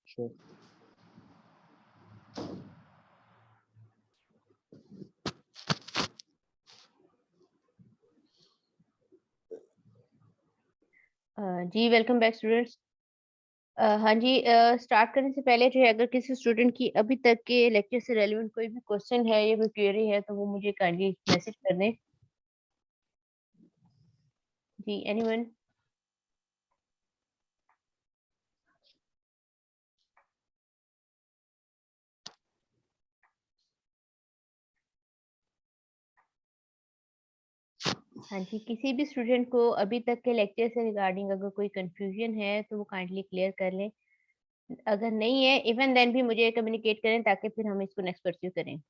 Sure. जी welcome back students. हाँ जी, start करने से पहले जो है अगर किसी स्टूडेंट की अभी तक के लेक्चर से रेलेवेंट कोई भी क्वेश्चन है या कोई क्वेरी है तो वो मुझे काइंडली मैसेज कर दें। जी एनीवन? हाँ जी, किसी भी स्टूडेंट को अभी तक के लेक्चर से रिगार्डिंग अगर कोई कंफ्यूजन है तो वो काइंडली क्लियर कर लें। अगर नहीं है इवन देन भी मुझे कम्युनिकेट करें ताकि फिर हम इसको नेक्स्ट परस्यू करें।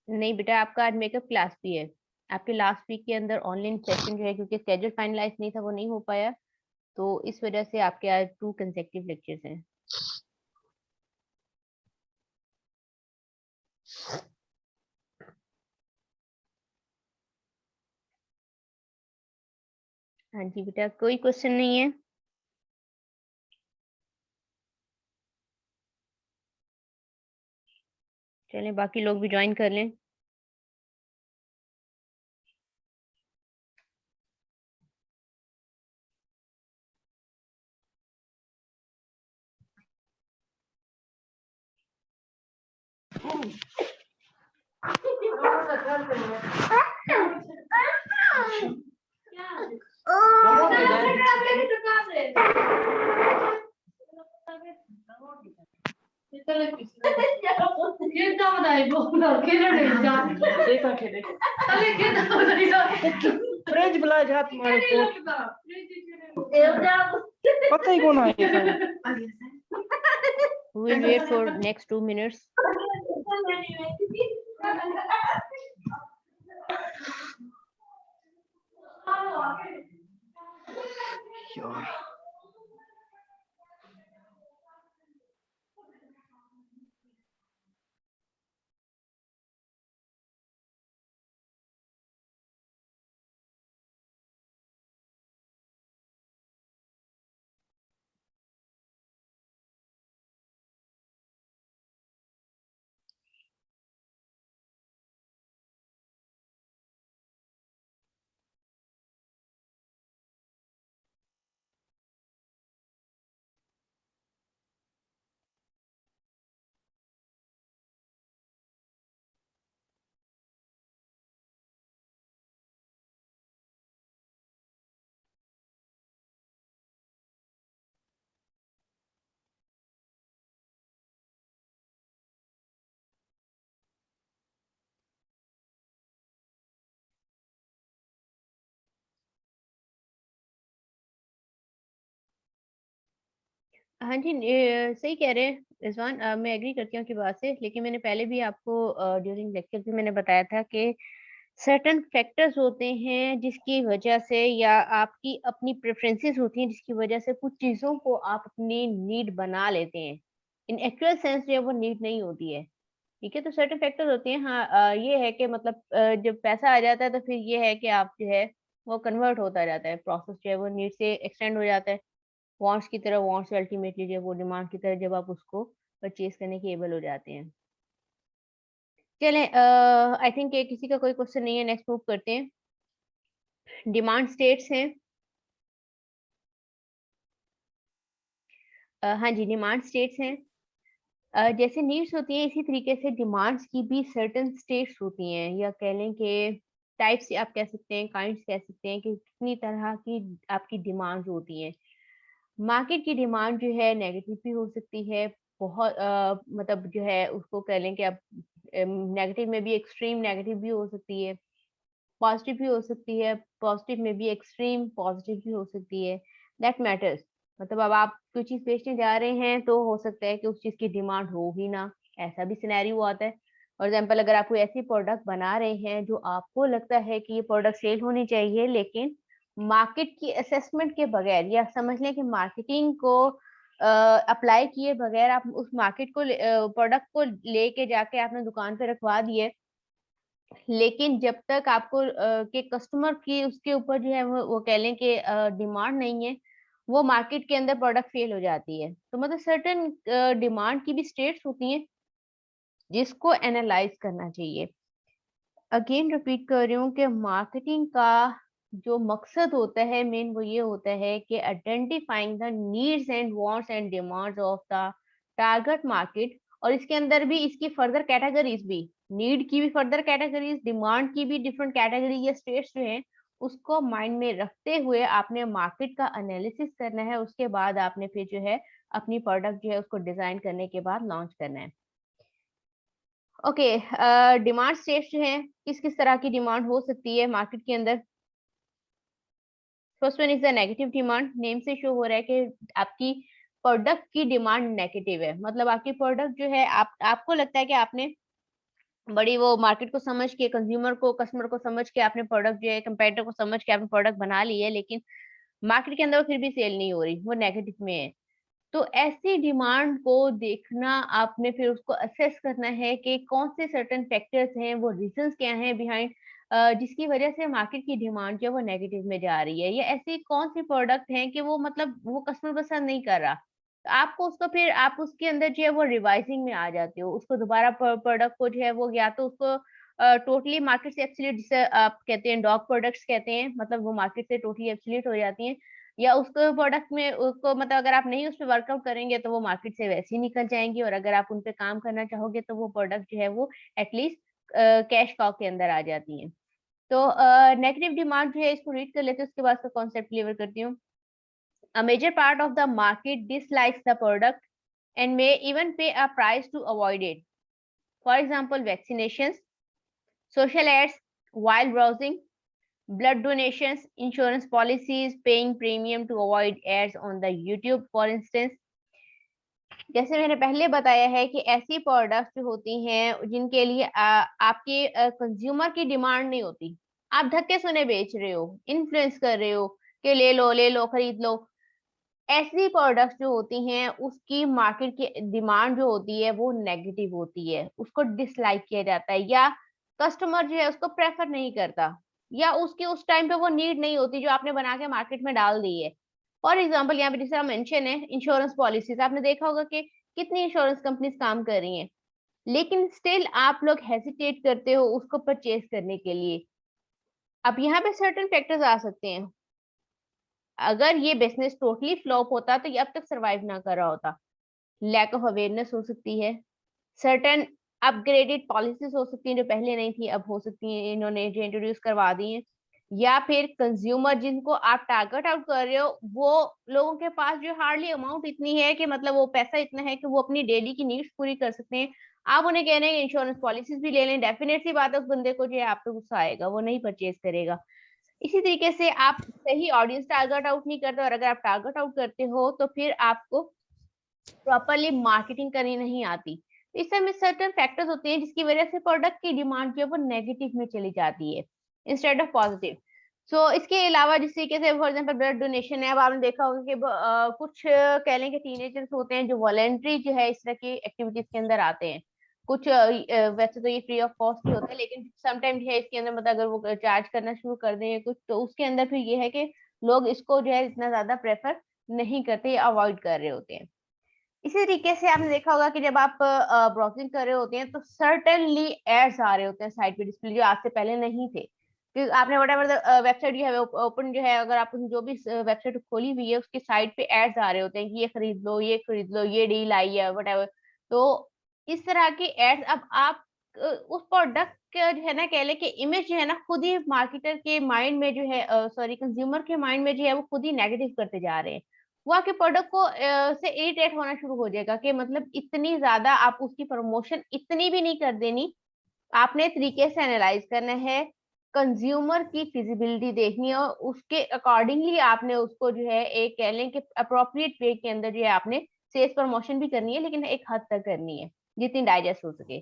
नहीं बेटा, आपका आज मेकअप क्लास भी है। आपके लास्ट वीक के अंदर ऑनलाइन सेशन जो है क्योंकि स्केड्यूल फाइनलाइज नहीं था वो नहीं हो पाया, तो इस वजह से आपके आज 2 कंसेक्टिव लेक्चर्स हैं। हाँ जी बेटा, कोई क्वेश्चन नहीं है? चलें बाकी लोग भी जॉइन कर लें। फ्रेंच बुला जा तुम्हारे को पता ही कौन है We will wait for next 2 minutes. यार हाँ जी, सही कह रहे हैं रिज़वान, मैं एग्री करती हूँ आपकी बात से, लेकिन मैंने पहले भी आपको ड्यूरिंग लेक्चर भी मैंने बताया था कि सर्टेन फैक्टर्स होते हैं जिसकी वजह से या आपकी अपनी प्रेफ़रेंसेस होती हैं जिसकी वजह से कुछ चीज़ों को आप अपनी नीड बना लेते हैं। इन एक्चुअल सेंस जो है वो नीड नहीं होती है, ठीक है? तो सर्टेन फैक्टर्स होते हैं। हाँ, ये है कि मतलब जब पैसा आ जाता है तो फिर ये है कि आप जो है वो कन्वर्ट होता जाता है, प्रोसेस जो है वो नीड से एक्सटेंड हो जाता है। वांट्स की तरह वांट्स से अल्टीमेटली जो है वो डिमांड की तरह जब आप उसको परचेज़ करने के एबल हो जाते हैं। चलें, आई थिंक कि किसी का कोई क्वेश्चन नहीं है, नेक्स्ट मूव करते हैं। डिमांड स्टेट्स हैं। हाँ जी, डिमांड स्टेट्स हैं। जैसे नीड्स होती हैं इसी तरीके से डिमांड्स की भी सर्टेन स्टेट्स होती हैं या कह लें कि टाइप्स आप कह सकते हैं, काइंड्स कह सकते हैं कि कितनी तरह की आपकी डिमांड्स होती हैं। मार्केट की डिमांड जो है नेगेटिव भी हो सकती है, बहुत मतलब जो है उसको कह लें कि आप नेगेटिव में भी एक्सट्रीम नेगेटिव भी हो सकती है, पॉजिटिव भी हो सकती है, पॉजिटिव में भी एक्सट्रीम पॉजिटिव भी हो सकती है, दैट मैटर्स। मतलब अब आप कोई चीज़ बेचने जा रहे हैं तो हो सकता है कि उस चीज़ की डिमांड हो ही ना, ऐसा भी सिनेरियो आता है। फॉर एग्ज़ाम्पल अगर आप कोई ऐसी प्रोडक्ट बना रहे हैं जो आपको लगता है कि ये प्रोडक्ट सेल होनी चाहिए लेकिन मार्केट की असेसमेंट के बगैर या समझ लें कि मार्केटिंग को अप्लाई किए बगैर आप उस मार्केट को प्रोडक्ट को लेके जाके आपने दुकान पे रखवा दिए, लेकिन जब तक आपको के कस्टमर की उसके ऊपर जो है वो कह लें कि डिमांड नहीं है, वो मार्केट के अंदर प्रोडक्ट फेल हो जाती है। तो मतलब सर्टेन डिमांड की भी स्टेट्स होती हैं जिसको एनालाइज करना चाहिए। अगेन रिपीट कर रही हूँ कि मार्केटिंग का जो मकसद होता है मेन वो ये होता है कि identifying the needs and wants and demands of the target market, और इसके अंदर भी इसकी फर्दर कैटेगरीज भी, नीड की भी फर्दर कैटेगरीज, डिमांड की भी डिफरेंट कैटेगरी या स्टेट्स जो हैं उसको माइंड में रखते हुए आपने मार्केट का एनालिसिस करना है। उसके बाद आपने फिर जो है अपनी प्रोडक्ट जो है उसको डिजाइन करने के बाद लॉन्च करना है। ओके, डिमांड स्टेट्स जो हैं किस किस तरह की डिमांड हो सकती है मार्केट के अंदर। First one is the negative demand. Name से शो हो रहा है कि आपकी प्रोडक्ट की डिमांड नेगेटिव है, मतलब आपकी प्रोडक्ट जो है आपको लगता है कि आपने बड़ी वो मार्केट को समझ के, कंज्यूमर को, कस्टमर को समझ के आपने प्रोडक्ट जो है, कंपेटिटर को समझ के आपने प्रोडक्ट बना ली है, लेकिन मार्केट के अंदर वो फिर भी सेल नहीं हो रही, वो नेगेटिव में है। तो ऐसी डिमांड को देखना, आपने फिर उसको असेस करना है कि कौन से सर्टेन फैक्टर्स हैं, वो रीजंस क्या हैं बिहाइंड जिसकी वजह से मार्केट की डिमांड जो है वो नेगेटिव में जा रही है, या ऐसी कौन सी प्रोडक्ट हैं कि वो मतलब वो कस्टमर पसंद नहीं कर रहा। तो आपको उसको फिर आप उसके अंदर जो है वो रिवाइजिंग में आ जाते हो, उसको दोबारा प्रोडक्ट को जो है वो या तो उसको टोटली मार्केट से एब्सोल्यूट, जिसे आप कहते हैं डॉग प्रोडक्ट्स कहते हैं, मतलब वो मार्केट से टोटली एब्सोल्यूट हो जाती हैं, या उसको प्रोडक्ट में उसको मतलब अगर आप नहीं उस पे वर्कआउट करेंगे तो वो मार्केट से वैसे ही निकल जाएंगी, और अगर आप उन पे काम करना चाहोगे तो वो प्रोडक्ट जो है वो एटलीस्ट कैश काउ के अंदर आ जाती हैं। तो नेगेटिव डिमांड जो है इसको रीड कर लेते हैं, उसके बाद का कॉन्सेप्ट क्लियर करती हूँ। A major part of the market dislikes the product and may even pay a price to avoid it. For example, vaccinations, social ads while browsing, blood donations, insurance policies, paying premium to avoid ads on the YouTube, for instance. जैसे मैंने पहले बताया है कि ऐसी products जो होती हैं जिनके लिए आपके कंज्यूमर की डिमांड नहीं होती, आप धक्के सुने बेच रहे हो, इन्फ्लुएंस कर रहे हो कि ले लो, खरीद लो, ऐसी प्रोडक्ट्स जो होती हैं उसकी मार्केट की डिमांड जो होती है वो नेगेटिव होती है, उसको डिसलाइक किया जाता है, या कस्टमर जो है उसको प्रेफर नहीं करता, या उसकी उस टाइम पे वो नीड नहीं होती जो आपने बना के मार्केट में डाल दी है। फॉर एग्जाम्पल यहाँ पे जैसे मेंशन है इंश्योरेंस पॉलिसीज, आपने देखा होगा कि कितनी इंश्योरेंस कंपनीज काम कर रही हैं, लेकिन स्टिल आप लोग हेसिटेट करते हो उसको परचेज करने के लिए। अब यहाँ पे सर्टेन फैक्टर्स आ सकते हैं, अगर ये बिजनेस टोटली फ्लॉप होता तो ये अब तक सरवाइव ना कर रहा होता। लैक ऑफ अवेयरनेस हो सकती है, सर्टेन अपग्रेडेड पॉलिसीज हो सकती हैं जो पहले नहीं थी अब हो सकती हैं, इन्होंने जो इंट्रोड्यूस करवा दी हैं, या फिर कंज्यूमर जिनको आप टारगेट आउट कर रहे हो वो लोगों के पास जो हार्डली अमाउंट इतनी है कि मतलब वो पैसा इतना है कि वो अपनी डेली की नीड्स पूरी कर सकते हैं। आप उन्हें कह रहे हैं इंश्योरेंस पॉलिसीज भी ले लें, डेफिनेट सी बात है उस बंदे को जो है आप पे गुस्सा आएगा, वो नहीं परचेज करेगा। इसी तरीके से आप सही ऑडियंस टारगेट आउट नहीं करते, और अगर आप टारगेट आउट करते हो तो फिर आपको प्रॉपरली मार्केटिंग करनी नहीं आती। इस समय सर्टेन फैक्टर्स होते हैं जिसकी वजह से प्रोडक्ट की डिमांड जो है वो नेगेटिव में चली जाती है इंस्टेड ऑफ पॉजिटिव। सो इसके अलावा जिस तरीके से फॉर एग्जांपल ब्लड डोनेशन है, अब आपने देखा होगा कि कुछ कह लें कि टीनेजर्स होते हैं जो वॉलेंट्री जो है इस तरह की एक्टिविटीज के अंदर आते हैं। कुछ वैसे तो ये फ्री ऑफ कॉस्ट ही होता है, लेकिन समटाइम जो है इसके अंदर मतलब अगर वो चार्ज करना शुरू कर दें कुछ, तो उसके अंदर फिर ये है कि लोग इसको जो है इतना ज्यादा प्रेफर नहीं करते या अवॉइड कर रहे होते हैं। इसी तरीके से आपने देखा होगा कि जब आप ब्राउजिंग कर रहे होते हैं तो सर्टेनली एड्स आ रहे होते हैं साइट पे डिस्प्ले जो आज से पहले नहीं थे, क्योंकि आपने व्हाटएवर वेबसाइट जो है ओपन जो है, अगर आप जो भी वेबसाइट खोली हुई है उसकी साइट पे एड्स आ रहे होते हैं कि ये खरीद लो, ये खरीद लो, ये डील आई है, व्हाटएवर। तो इस तरह के एड्स अब आप उस प्रोडक्ट का जो है ना कह ले कि इमेज जो है ना खुद ही मार्केटर के माइंड में जो है सॉरी कंज्यूमर के माइंड में जो है वो खुद ही नेगेटिव करते जा रहे हैं। वो आपके प्रोडक्ट को से इरिटेट होना शुरू हो जाएगा कि मतलब इतनी ज्यादा आप उसकी प्रमोशन इतनी भी नहीं कर देनी। आपने तरीके से एनालाइज करना है, कंज्यूमर की फिजिबिलिटी देखनी है, और उसके अकॉर्डिंगली आपने उसको जो है एक कह लें कि अप्रोप्रिएट वे के अंदर जो है आपने सेल्स प्रमोशन भी करनी है, लेकिन एक हद तक करनी है जितनी डाइजेस्ट हो सके।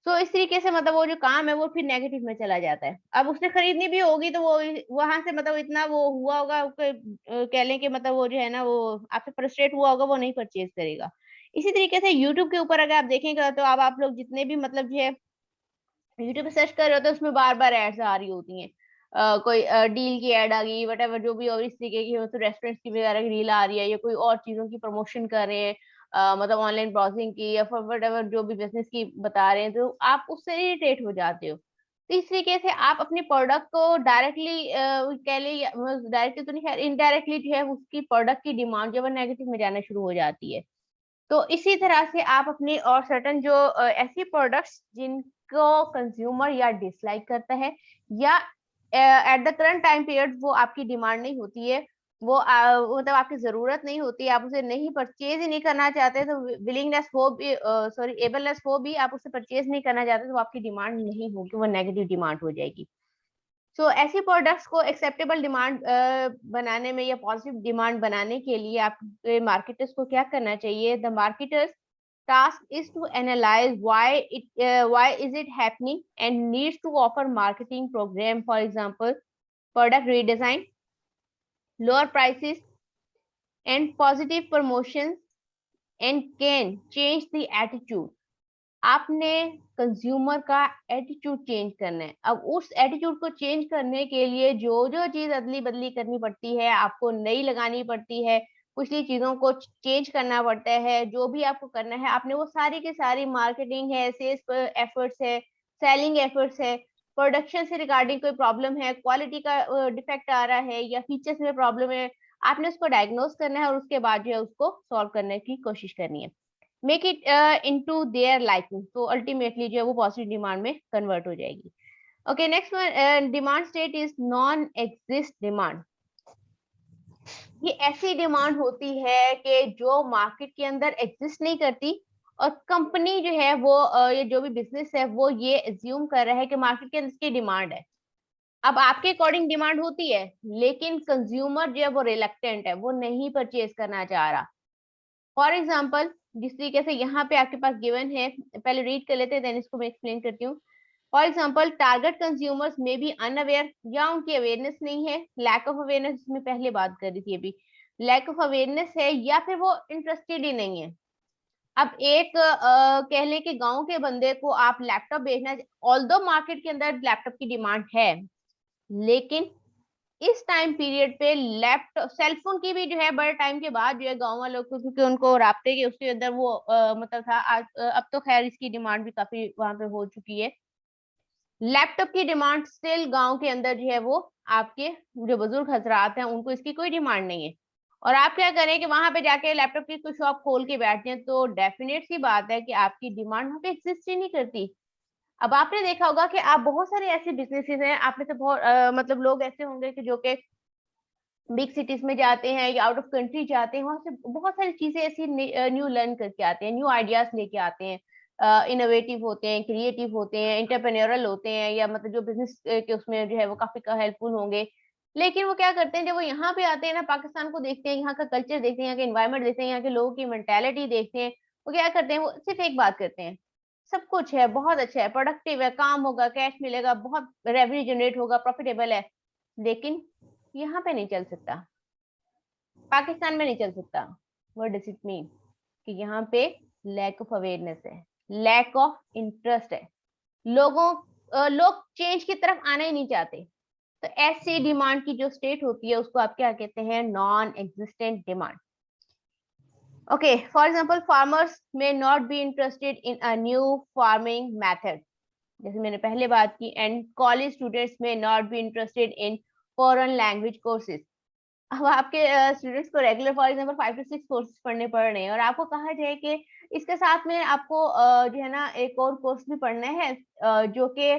तो इस तरीके से मतलब वो जो काम है वो फिर नेगेटिव में चला जाता है। अब उसने खरीदनी भी होगी तो वो वहां से मतलब इतना वो हुआ होगा कह लें कि मतलब वो जो है ना वो आपसे फ्रस्ट्रेट हुआ होगा, वो नहीं परचेज करेगा। इसी तरीके से यूट्यूब के ऊपर अगर आप देखेंगे तो अब आप लोग जितने भी मतलब जो है यूट्यूब पे सर्च कर रहे होते हैं उसमें बार-बार एड्स आ रही होती हैं। कोई डील की ऐड आ गई, व्हाटएवर जो भी और इस तरीके की हो तो रेस्टोरेंट्स की वगैरह की रील आ रही है या कोई और चीज़ों की प्रमोशन कर रहे हैं, मतलब ऑनलाइन ब्राउज़िंग की या फिर व्हाटएवर जो भी बिज़नेस की बता रहे हैं, तो आप उससे इरिटेट हो जाते हो। तो इस तरीके से आप अपने प्रोडक्ट को डायरेक्टली कह लें या डायरेक्टली तो नहीं खैर इनडायरेक्टली जो है उसकी प्रोडक्ट की डिमांड जो है वो नेगेटिव में जाना शुरू हो जाती है। तो इसी तरह से आप अपनी और सर्टेन जो ऐसी प्रोडक्ट्स जिनको कंज्यूमर या डिसलाइक करता है या at the current time period वो आपकी डिमांड नहीं होती है, वो मतलब आपकी ज़रूरत नहीं होती, आप उसे नहीं परचेज़ ही नहीं करना चाहते तो विलिंगनेस हो भी सॉरी एबलनेस हो भी आप उसे परचेज़ नहीं करना चाहते तो वो आपकी डिमांड नहीं होगी, वो नेगेटिव डिमांड हो जाएगी। सो ऐसी प्रोडक्ट्स को एक्सेप्टेबल डिमांड बनाने में या पॉजिटिव डिमांड बनाने के लिए आपके मार्केटर्स को क्या करना चाहिए? The marketers task is to analyze why is it happening and needs to offer marketing program, for example product redesign, lower prices and positive promotions, and can change the attitude. आपने consumer का attitude change करना है। अब उस attitude को change करने के लिए जो-जो चीज़ अदली-बदली करनी पड़ती है, आपको नई लगानी पड़ती है, पिछली चीज़ों को चेंज करना पड़ता है, जो भी आपको करना है, आपने वो सारी की सारी मार्केटिंग है, सेल्स एफर्ट्स है, सेलिंग एफर्ट्स है, प्रोडक्शन से रिगार्डिंग कोई प्रॉब्लम है, क्वालिटी का डिफेक्ट आ रहा है या फीचर्स में प्रॉब्लम है, आपने उसको डायग्नोज करना है और उसके बाद जो है उसको सॉल्व करने की कोशिश करनी है। Make it into their liking, तो अल्टीमेटली जो है वो पॉजिटिव डिमांड में कन्वर्ट हो जाएगी। Okay, next one demand state is non exist demand. ये ऐसी डिमांड होती है कि जो मार्केट के अंदर एग्जिस्ट नहीं करती और कंपनी जो है वो ये जो भी बिजनेस है वो ये एज्यूम कर रहा है कि मार्केट के अंदर इसकी डिमांड है। अब आपके अकॉर्डिंग डिमांड होती है लेकिन कंज्यूमर जो है वो रिलक्टेंट है, वो नहीं परचेज करना चाह रहा। फॉर एग्जाम्पल जिस तरीके से यहाँ पे आपके पास गिवन है, पहले रीड कर लेते हैं देन इसको मैं एक्सप्लेन करती हूँ। फॉर एग्जाम्पल टारगेट कंज्यूमर्स में बी अनअवेयर या उनकी अवेयरनेस नहीं है, लैक ऑफ अवेयरनेस जिसमें पहले बात कर रही थी अभी, लैक ऑफ अवेयरनेस है या फिर वो इंटरेस्टेड ही नहीं है। अब एक कह लें कि गांव के बंदे को आप लैपटॉप बेचना, ऑल्दो मार्केट के अंदर लैपटॉप की डिमांड है लेकिन इस टाइम पीरियड पे लैपटॉप सेलफोन की भी जो है बड़े टाइम के बाद जो है गाँव वालों को, क्योंकि उनको राब्ते के उसके अंदर वो मतलब था आज अब तो खैर इसकी डिमांड भी काफी वहां पे हो चुकी है। लैपटॉप की डिमांड स्टिल गांव के अंदर जो है वो आपके जो बुजुर्ग हजरात हैं उनको इसकी कोई डिमांड नहीं है। और आप क्या करें कि वहां पे जाके लैपटॉप की कोई शॉप खोल के बैठ जाए तो डेफिनेट सी बात है कि आपकी डिमांड वहां पे एग्जिस्ट ही नहीं करती। अब आपने देखा होगा कि आप बहुत सारे ऐसे बिजनेसेस हैं, आप में से बहुत मतलब लोग ऐसे होंगे कि जो कि बिग सिटीज में जाते हैं या आउट ऑफ कंट्री जाते हैं, वहां से बहुत सारी चीजें ऐसी न्यू लर्न करके आते हैं, न्यू आइडियाज लेके आते हैं, इनोवेटिव होते हैं, क्रिएटिव होते हैं, एंटरप्रेन्योरल होते हैं या मतलब जो बिजनेस के उसमें जो है वो काफी हेल्पफुल होंगे। लेकिन वो क्या करते हैं जब वो यहाँ पे आते हैं ना, पाकिस्तान को देखते हैं, यहाँ का कल्चर देखते हैं, यहाँ के एनवायरमेंट देखते हैं, यहाँ के लोगों की मेंटेलिटी देखते हैं, वो क्या करते हैं, वो सिर्फ एक बात करते हैं, सब कुछ है, बहुत अच्छा है, प्रोडक्टिव है, काम होगा, कैश मिलेगा, बहुत रेवेन्यू जनरेट होगा, प्रॉफिटेबल है, लेकिन यहाँ पे नहीं चल सकता, पाकिस्तान में नहीं चल सकता। व्हाट डज इट मीन कि यहाँ पे लैक ऑफ अवेयरनेस है, लैक ऑफ इंटरेस्ट है, लोग चेंज की तरफ आना ही नहीं चाहते। तो ऐसी डिमांड की जो स्टेट होती है उसको आप क्या कहते हैं, non existent demand. Okay, for example farmers may not be interested in a new farming method, जैसे मैंने पहले बात की, and college students may not be interested in foreign language courses. अब आपके स्टूडेंट्स को regular for example 5 to 6 courses पढ़ने पड़ रहे हैं और आपको कहा जाए कि इसके साथ में आपको जो है ना एक और कोर्स भी पढ़ना है जो कि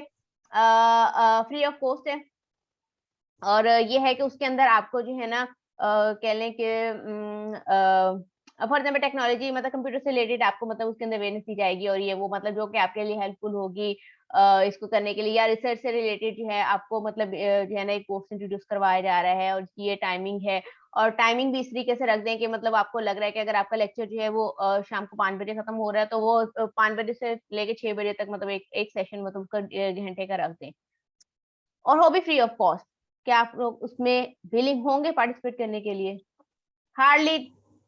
फ्री ऑफ कॉस्ट है। और ये है कि उसके अंदर आपको जो है ना कह लें कि फॉर एग्जाम्पल टेक्नोलॉजी मतलब कंप्यूटर से रिलेटेड आपको मतलब उसके अंदर अवेयरनेस दी जाएगी और ये वो मतलब जो कि आपके लिए हेल्पफुल होगी, इसको करने के लिए, या रिसर्च से रिलेटेड जो है आपको मतलब जो है ना एक कोर्स इंट्रोड्यूस करवाया जा रहा है और ये टाइमिंग है, और टाइमिंग भी इस तरीके से रख दें कि मतलब आपको लग रहा है कि अगर आपका लेक्चर जो है वो शाम को 5 बजे खत्म हो रहा है तो वो 5 बजे से लेके 6 बजे तक मतलब एक सेशन मतलब घंटे का रख दें, और वो भी फ्री ऑफ कॉस्ट। क्या आप लोग उसमें विलिंग होंगे पार्टिसिपेट करने के लिए? हार्डली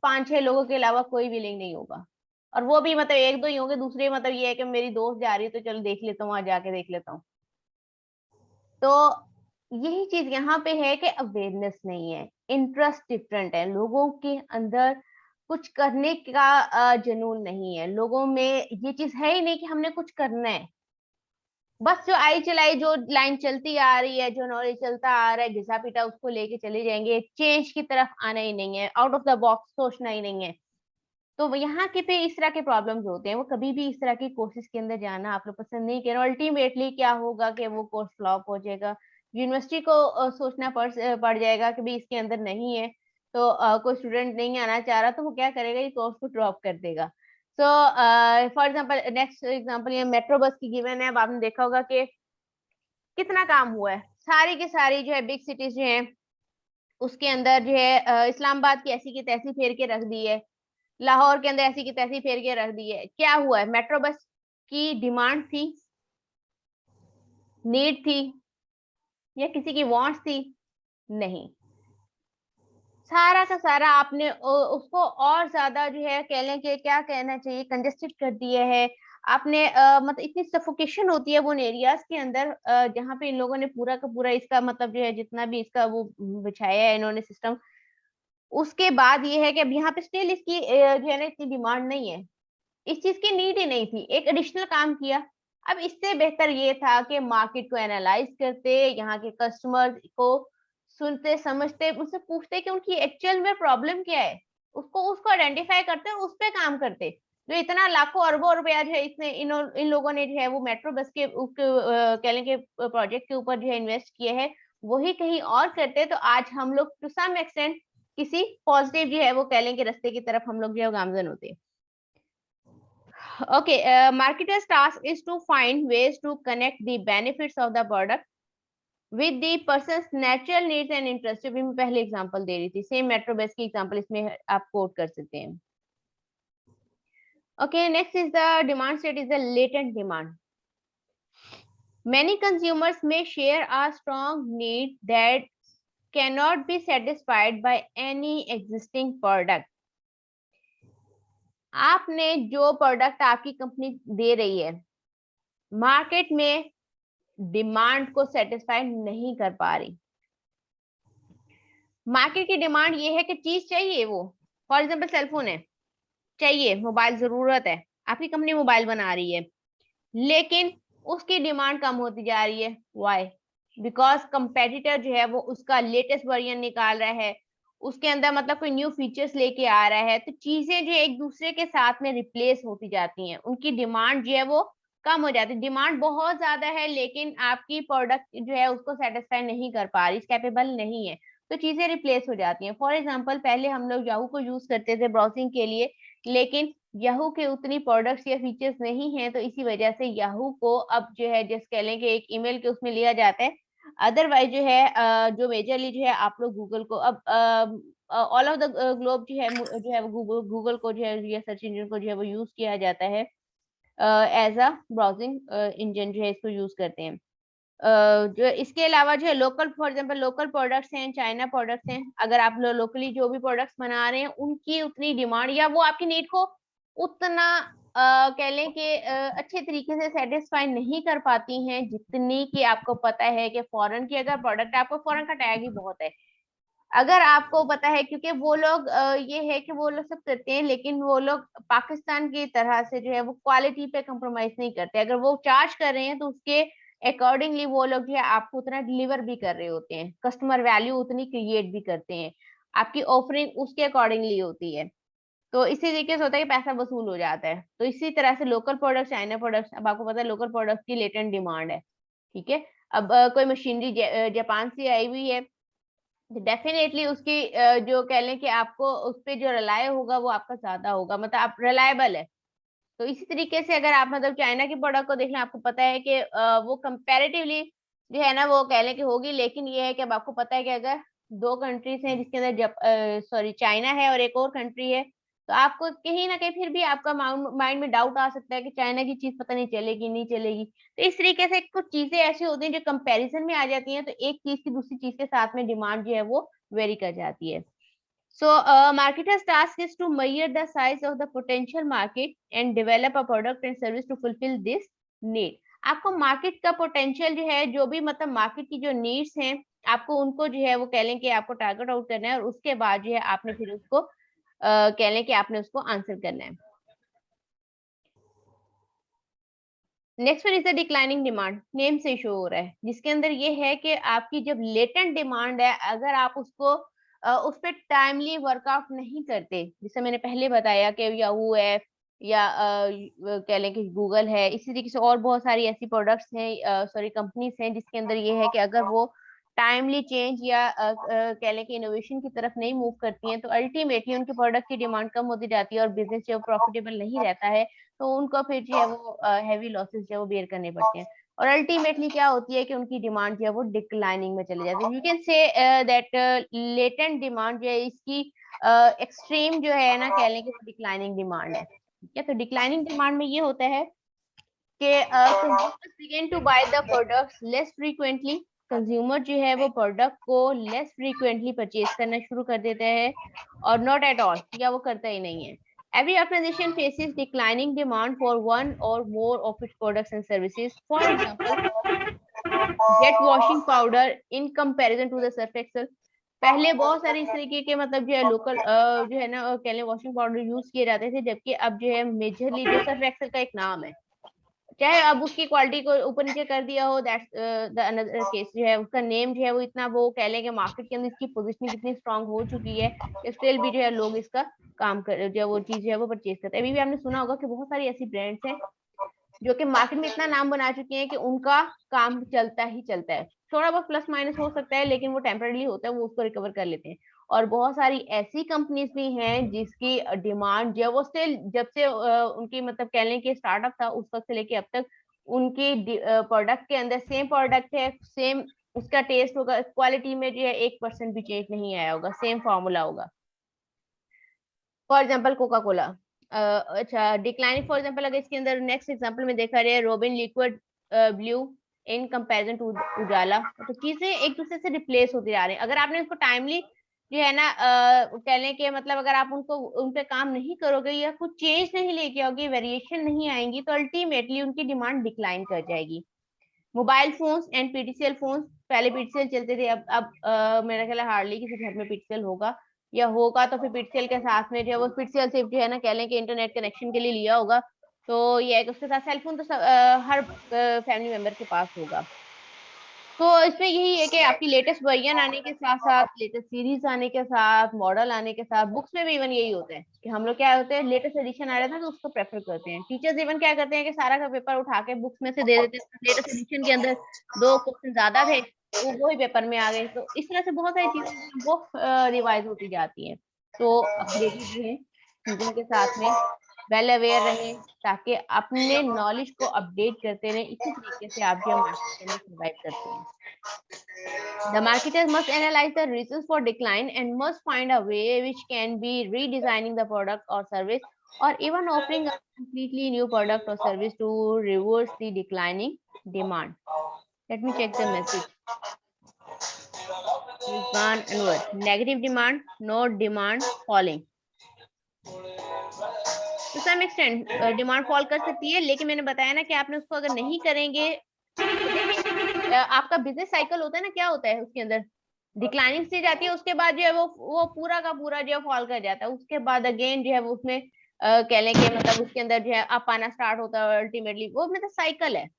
5-6 लोगों के अलावा कोई विलिंग नहीं होगा, और वो भी मतलब 1-2 ही होंगे। दूसरे मतलब ये है कि मेरी दोस्त जा रही है तो चलो देख लेता हूँ, वहां जाके देख लेता हूँ। तो यही चीज यहाँ पे है कि अवेयरनेस नहीं है, इंटरेस्ट डिफरेंट है, लोगों के अंदर कुछ करने का जुनून नहीं है, लोगों में ये चीज है ही नहीं कि हमने कुछ करना है। बस जो आई चलाई, जो लाइन चलती आ रही है, जो नॉलेज चलता आ रहा है, घिसा पीटा उसको लेके चले जाएंगे, चेंज की तरफ आना ही नहीं है, आउट ऑफ द बॉक्स सोचना ही नहीं है। तो यहाँ के पे इस तरह के प्रॉब्लम्स होते हैं, वो कभी भी इस तरह की कोर्सेज के अंदर जाना आप लोग पसंद नहीं करें। अल्टीमेटली क्या होगा कि वो कोर्स फ्लॉप हो जाएगा, यूनिवर्सिटी को सोचना पड़ जाएगा कि भाई इसके अंदर नहीं है, तो कोई स्टूडेंट नहीं आना चाह रहा तो वो क्या करेगा, ये कोर्स को ड्रॉप कर देगा। So for example, next example ये मेट्रो बस की गिवन है। अब आपने देखा होगा कि कितना काम हुआ है, सारी की सारी जो है बिग सिटीज जो है उसके अंदर जो है इस्लामाबाद की ऐसी की तैसी फेर के रख दी है, लाहौर के अंदर ऐसी की तैसी फेर के रख दी है। क्या हुआ है? मेट्रो बस की डिमांड थी, नीड थी, या किसी की वांट्स थी? नहीं, सारा का सारा आपने उसको और ज्यादा जो है कह लें कि क्या कहना चाहिए, कंजेस्टेड कर दिया है आपने। मतलब इतनी सफोकेशन होती है वो एरियाज के अंदर जहाँ पे इन लोगों ने पूरा का पूरा इसका मतलब जो है जितना भी इसका वो बिछाया है इन्होंने सिस्टम, उसके बाद ये है कि अब यहाँ पे स्टिल इसकी जो है ना इतनी डिमांड नहीं है, इस चीज की नीड ही नहीं थी, एक एडिशनल काम किया। अब इससे बेहतर ये था कि मार्केट को एनालाइज करते, यहाँ के कस्टमर्स को सुनते समझते, उनसे पूछते कि उनकी एक्चुअल में प्रॉब्लम क्या है, उसको उसको आइडेंटिफाई करते और उस पर काम करते। जो इतना लाखों अरबों रुपया जो है इसने इन लोगों ने जो है वो मेट्रो बस के कह लें कि प्रोजेक्ट के ऊपर जो है इन्वेस्ट किए हैं, वही कहीं और करते तो आज हम लोग टू सम एक्सटेंट किसी पॉजिटिव जो है वो कह लें कि रास्ते की तरफ हम लोग जो है गामजन होते। Okay, marketer's task is to find ways to connect the benefits of the product with the person's natural needs and interests। अभी मैं पहले एग्जांपल दे रही थी, सेम मेट्रो बस की एग्जांपल इसमें आप कोट कर सकते हैं। Okay, next is the demand state is the latent demand। Many consumers may share a strong need that cannot be satisfied by any existing product। आपने जो प्रोडक्ट आपकी company दे रही है मार्केट में डिमांड को सेटिस्फाई नहीं कर पा रही। मार्केट की डिमांड ये है कि चीज चाहिए, वो फॉर एग्जाम्पल सेलफोन है, चाहिए, मोबाइल जरूरत है, आपकी कंपनी मोबाइल बना रही है, लेकिन उसकी डिमांड कम होती जा रही है। व्हाई? बिकॉज कंपेटिटर जो है वो उसका लेटेस्ट वर्जन निकाल रहा है, उसके अंदर मतलब कोई न्यू फीचर्स लेके आ रहा है, तो चीजें जो एक दूसरे के साथ में रिप्लेस होती जाती हैं, उनकी डिमांड जो है वो कम हो जाती है। डिमांड बहुत ज्यादा है लेकिन आपकी प्रोडक्ट जो है उसको सेटिस्फाई नहीं कर पा रही, कैपेबल नहीं है, तो चीजें रिप्लेस हो जाती हैं। फॉर एग्जाम्पल, पहले हम लोग याहू को यूज करते थे ब्राउजिंग के लिए, लेकिन याहू के उतनी प्रोडक्ट्स या फीचर्स नहीं है, तो इसी वजह से याहू को अब जो है जैसे कह लें कि एक ईमेल के उसमें लिया जाता है। अदरवाइज जो है जो मेजरली जो है आप लोग गूगल को अब ऑल ऑफ द ग्लोब जो है वो गूगल को जो है या सर्च इंजन को जो है वो यूज किया जाता है एज अ ब्राउजिंग इंजन जो है इसको यूज करते हैं। जो इसके अलावा जो है local, for example local products हैं, चाइना प्रोडक्ट्स हैं, अगर आप लोकली जो भी प्रोडक्ट्स बना रहे हैं उनकी उतनी डिमांड या वो आपकी नीड को उतना कह लें कि अच्छे तरीके से सेटिस्फाई नहीं कर पाती हैं जितनी कि आपको पता है कि फॉरेन की अगर प्रोडक्ट है, आपको फॉरेन का टैग ही बहुत है। अगर आपको पता है, क्योंकि वो लोग ये है कि वो लोग सब करते हैं लेकिन वो लोग पाकिस्तान की तरह से जो है वो क्वालिटी पे कंप्रोमाइज नहीं करते, अगर वो चार्ज कर रहे हैं तो उसके अकॉर्डिंगली वो लोग जो है आपको उतना डिलीवर भी कर रहे होते हैं, कस्टमर वैल्यू उतनी क्रिएट भी करते हैं, आपकी ऑफरिंग उसके अकॉर्डिंगली होती है, तो इसी तरीके से होता है कि पैसा वसूल हो जाता है। तो इसी तरह से लोकल प्रोडक्ट, चाइना प्रोडक्ट्स, अब आपको पता है लोकल प्रोडक्ट की लेटेंट डिमांड है, ठीक है। अब कोई मशीनरी जापान से आई हुई है, डेफिनेटली उसकी जो कह लें कि आपको उस पे जो रिलाय होगा वो आपका ज्यादा होगा, मतलब आप रिलायबल है, तो इसी तरीके से अगर आप मतलब चाइना के प्रोडक्ट को देख लें, आपको पता है कि वो कंपैरेटिवली जो है ना वो कह लें कि होगी, लेकिन ये है कि अब आपको पता है कि अगर दो कंट्रीज हैं जिसके अंदर चाइना है और एक और कंट्री है, तो आपको कहीं ना कहीं फिर भी आपका माइंड में डाउट आ सकता है कि चाइना की चीज पता नहीं चलेगी नहीं चलेगी। तो इस तरीके से कुछ चीजें ऐसी होती हैं जो कंपैरिजन में आ जाती हैं, तो एक चीज की दूसरी चीज के साथ में डिमांड जो है वो वेरी कर जाती है। So, marketer's task is to measure the size of the potential market and develop a product and service to fulfill this need. आपको मार्केट का पोटेंशियल जो है, जो भी मतलब मार्केट की जो नीड्स हैं, आपको उनको जो है वो कह लें कि आपको टारगेट आउट करना है, और उसके बाद जो है आपने फिर उसको कह लें कि आपने उसको आंसर करना है। Next one is the declining demand, name से शो हो रहा है, जिसके अंदर ये है कि आपकी जब लेटेंट डिमांड है, अगर आप उसको उस पर टाइमली वर्कआउट नहीं करते, जैसे मैंने पहले बताया कि याहू ऐप या कह लें कि गूगल है, इसी तरीके से और बहुत सारी ऐसी प्रोडक्ट्स हैं, सॉरी कंपनीज हैं, जिसके अंदर ये है कि अगर वो टाइमली चेंज या कह लें कि इनोवेशन की तरफ नहीं मूव करती हैं, तो अल्टीमेटली उनके प्रोडक्ट की डिमांड कम होती जाती है और बिजनेस जो प्रॉफिटेबल नहीं रहता है, तो उनको फिर जो है वो हैवी लॉसेस जो है वो बेयर करने पड़ते हैं, और अल्टीमेटली क्या होती है कि उनकी डिमांड जो है वो डिक्लाइनिंग में चले जाती है। You can say that latent demand जो है इसकी एक्सट्रीम जो है ना कह लें कि वो डिक्लाइनिंग डिमांड है। ठीक है, तो डिक्लाइनिंग डिमांड में ये होता है कि consumers begin to buy the products less frequently, consumer जो है वो प्रोडक्ट को लेस फ्रीक्वेंटली परचेज करना शुरू कर देता है, और नॉट एट ऑल, या वो करता ही नहीं है। Every organization faces declining demand for one or more of its products and services. For example, jet washing powder in comparison to the Surf Excel. पहले बहुत सारे इस तरीके के मतलब जो है लोकल जो है ना कह लें वॉशिंग पाउडर यूज किए जाते थे, जबकि अब जो है मेजरली जो सर्फ एक्सेल का एक नाम है, चाहे अब उसकी क्वालिटी को ऊपर नीचे कर दिया हो, दैट्स द अनदर केस, जो है उसका नेम जो है वो इतना वो कह लें कि मार्केट के अंदर इसकी पोजीशनिंग कितनी स्ट्रांग हो चुकी है कि स्टिल भी जो है लोग इसका काम कर जो है वो चीज है वो परचेज करते हैं। अभी भी आपने सुना होगा कि बहुत सारी ऐसी ब्रांड्स हैं जो कि मार्केट में इतना नाम बना चुके हैं कि उनका काम चलता ही चलता है, थोड़ा बहुत प्लस माइनस हो सकता है लेकिन वो टेम्पररी होता है, वो उसको रिकवर कर लेते हैं। और बहुत सारी ऐसी कंपनीज भी हैं जिसकी डिमांड जो है वो स्टिल जब से उनकी मतलब कह लें कि स्टार्टअप था उस वक्त से लेके अब तक उनकी प्रोडक्ट के अंदर सेम प्रोडक्ट है, सेम उसका टेस्ट होगा, क्वालिटी में जो है 1% भी चेंज नहीं आया होगा, सेम फॉर्मूला होगा। फॉर एग्जाम्पल कोका कोला, अच्छा डिक्लाइनिंग फॉर एग्जाम्पल अगर इसके अंदर नेक्स्ट एग्जाम्पल में देखा जाए Robin liquid blue in comparison to Ujala, तो चीजें एक दूसरे से रिप्लेस होती जा रही है। अगर आपने इसको टाइमली जो है ना कह लें कि मतलब अगर आप उनको उन पे काम नहीं करोगे या कुछ चेंज नहीं लेके आओगे, वेरिएशन नहीं आएंगी, तो अल्टीमेटली उनकी डिमांड डिक्लाइन कर जाएगी। Mobile phones and PTCL phones, पहले पीटीसीएल चलते थे, अब मेरा ख्याल है हार्डली किसी घर में पीटीसीएल होगा, या होगा तो फिर पीटीसीएल के साथ में जो है वो पीटीसीएल सिर्फ जो है ना कह लें कि इंटरनेट कनेक्शन के लिए लिया होगा, तो ये है कि उसके साथ सेल फोन तो हर फैमिली मेंबर के पास होगा। तो इसमें यही है कि आपकी लेटेस्ट वर्जन आने के साथ साथ, लेटेस्ट सीरीज आने के साथ, मॉडल आने के साथ, बुक्स में भी इवन यही होता है कि हम लोग क्या होते हैं लेटेस्ट एडिशन आ रहा था तो उसको प्रेफर करते हैं। टीचर्स इवन क्या करते हैं कि सारा का पेपर उठा के बुक्स में से दे देते हैं, लेटेस्ट एडिशन के अंदर 2 क्वेश्चन ज्यादा थे तो वो ही पेपर में आ गए। तो इस तरह से बहुत सारी चीजें वो रिवाइज होती जाती हैं। तो अपडेटेड रहें चीजों के साथ में, वेल अवेयर रहें, ताकि अपने नॉलेज को अपडेट करते रहें। इसी तरीके से आप जो मार्केट के अंदर सर्वाइव करते हैं। The marketer must analyze the reasons for decline and must find a way which can be redesigning the product or service, or even offering a completely new product or service to reverse the declining demand. Let me check the message. Rizwan Anwar, negative demand, no demand falling. To some extent demand fall कर सकती है, लेकिन मैंने बताया ना कि आपने उसको अगर नहीं करेंगे तो देखिए आपका बिजनेस साइकिल होता है ना, क्या होता है उसके अंदर डिक्लाइनिंग स्टेज आती है, उसके बाद जो है वो पूरा का पूरा जो है फॉल कर जाता है, उसके बाद अगेन जो है वो उसमें कह लें कि मतलब उसके अंदर जो है अप आना स्टार्ट होता है, अल्टीमेटली वो मतलब साइकिल है।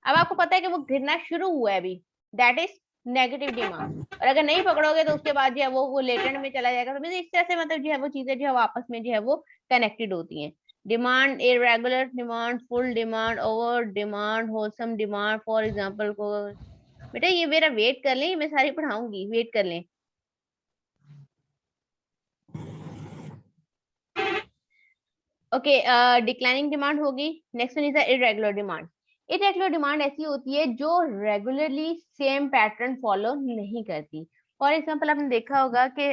अब आपको पता है कि वो गिरना शुरू हुआ है अभी, दैट इज नेगेटिव डिमांड, और अगर नहीं पकड़ोगे तो उसके बाद जो है वो लेटेंट में चला जाएगा। तो इस तरह से मतलब जो है वो चीजें जो है वो आपस में जो है वो कनेक्टेड होती हैं। Demand, irregular demand, full demand, over demand, wholesome demand, for example को बेटा ये मेरा वेट कर लें, मैं सारी पढ़ाऊंगी, वेट कर लें। ओके, डिक्लाइनिंग डिमांड होगी। Next one is the irregular demand. Irregular demand ऐसी होती है जो रेगुलरली सेम पैटर्न फॉलो नहीं करती। फॉर एग्जांपल आपने देखा होगा कि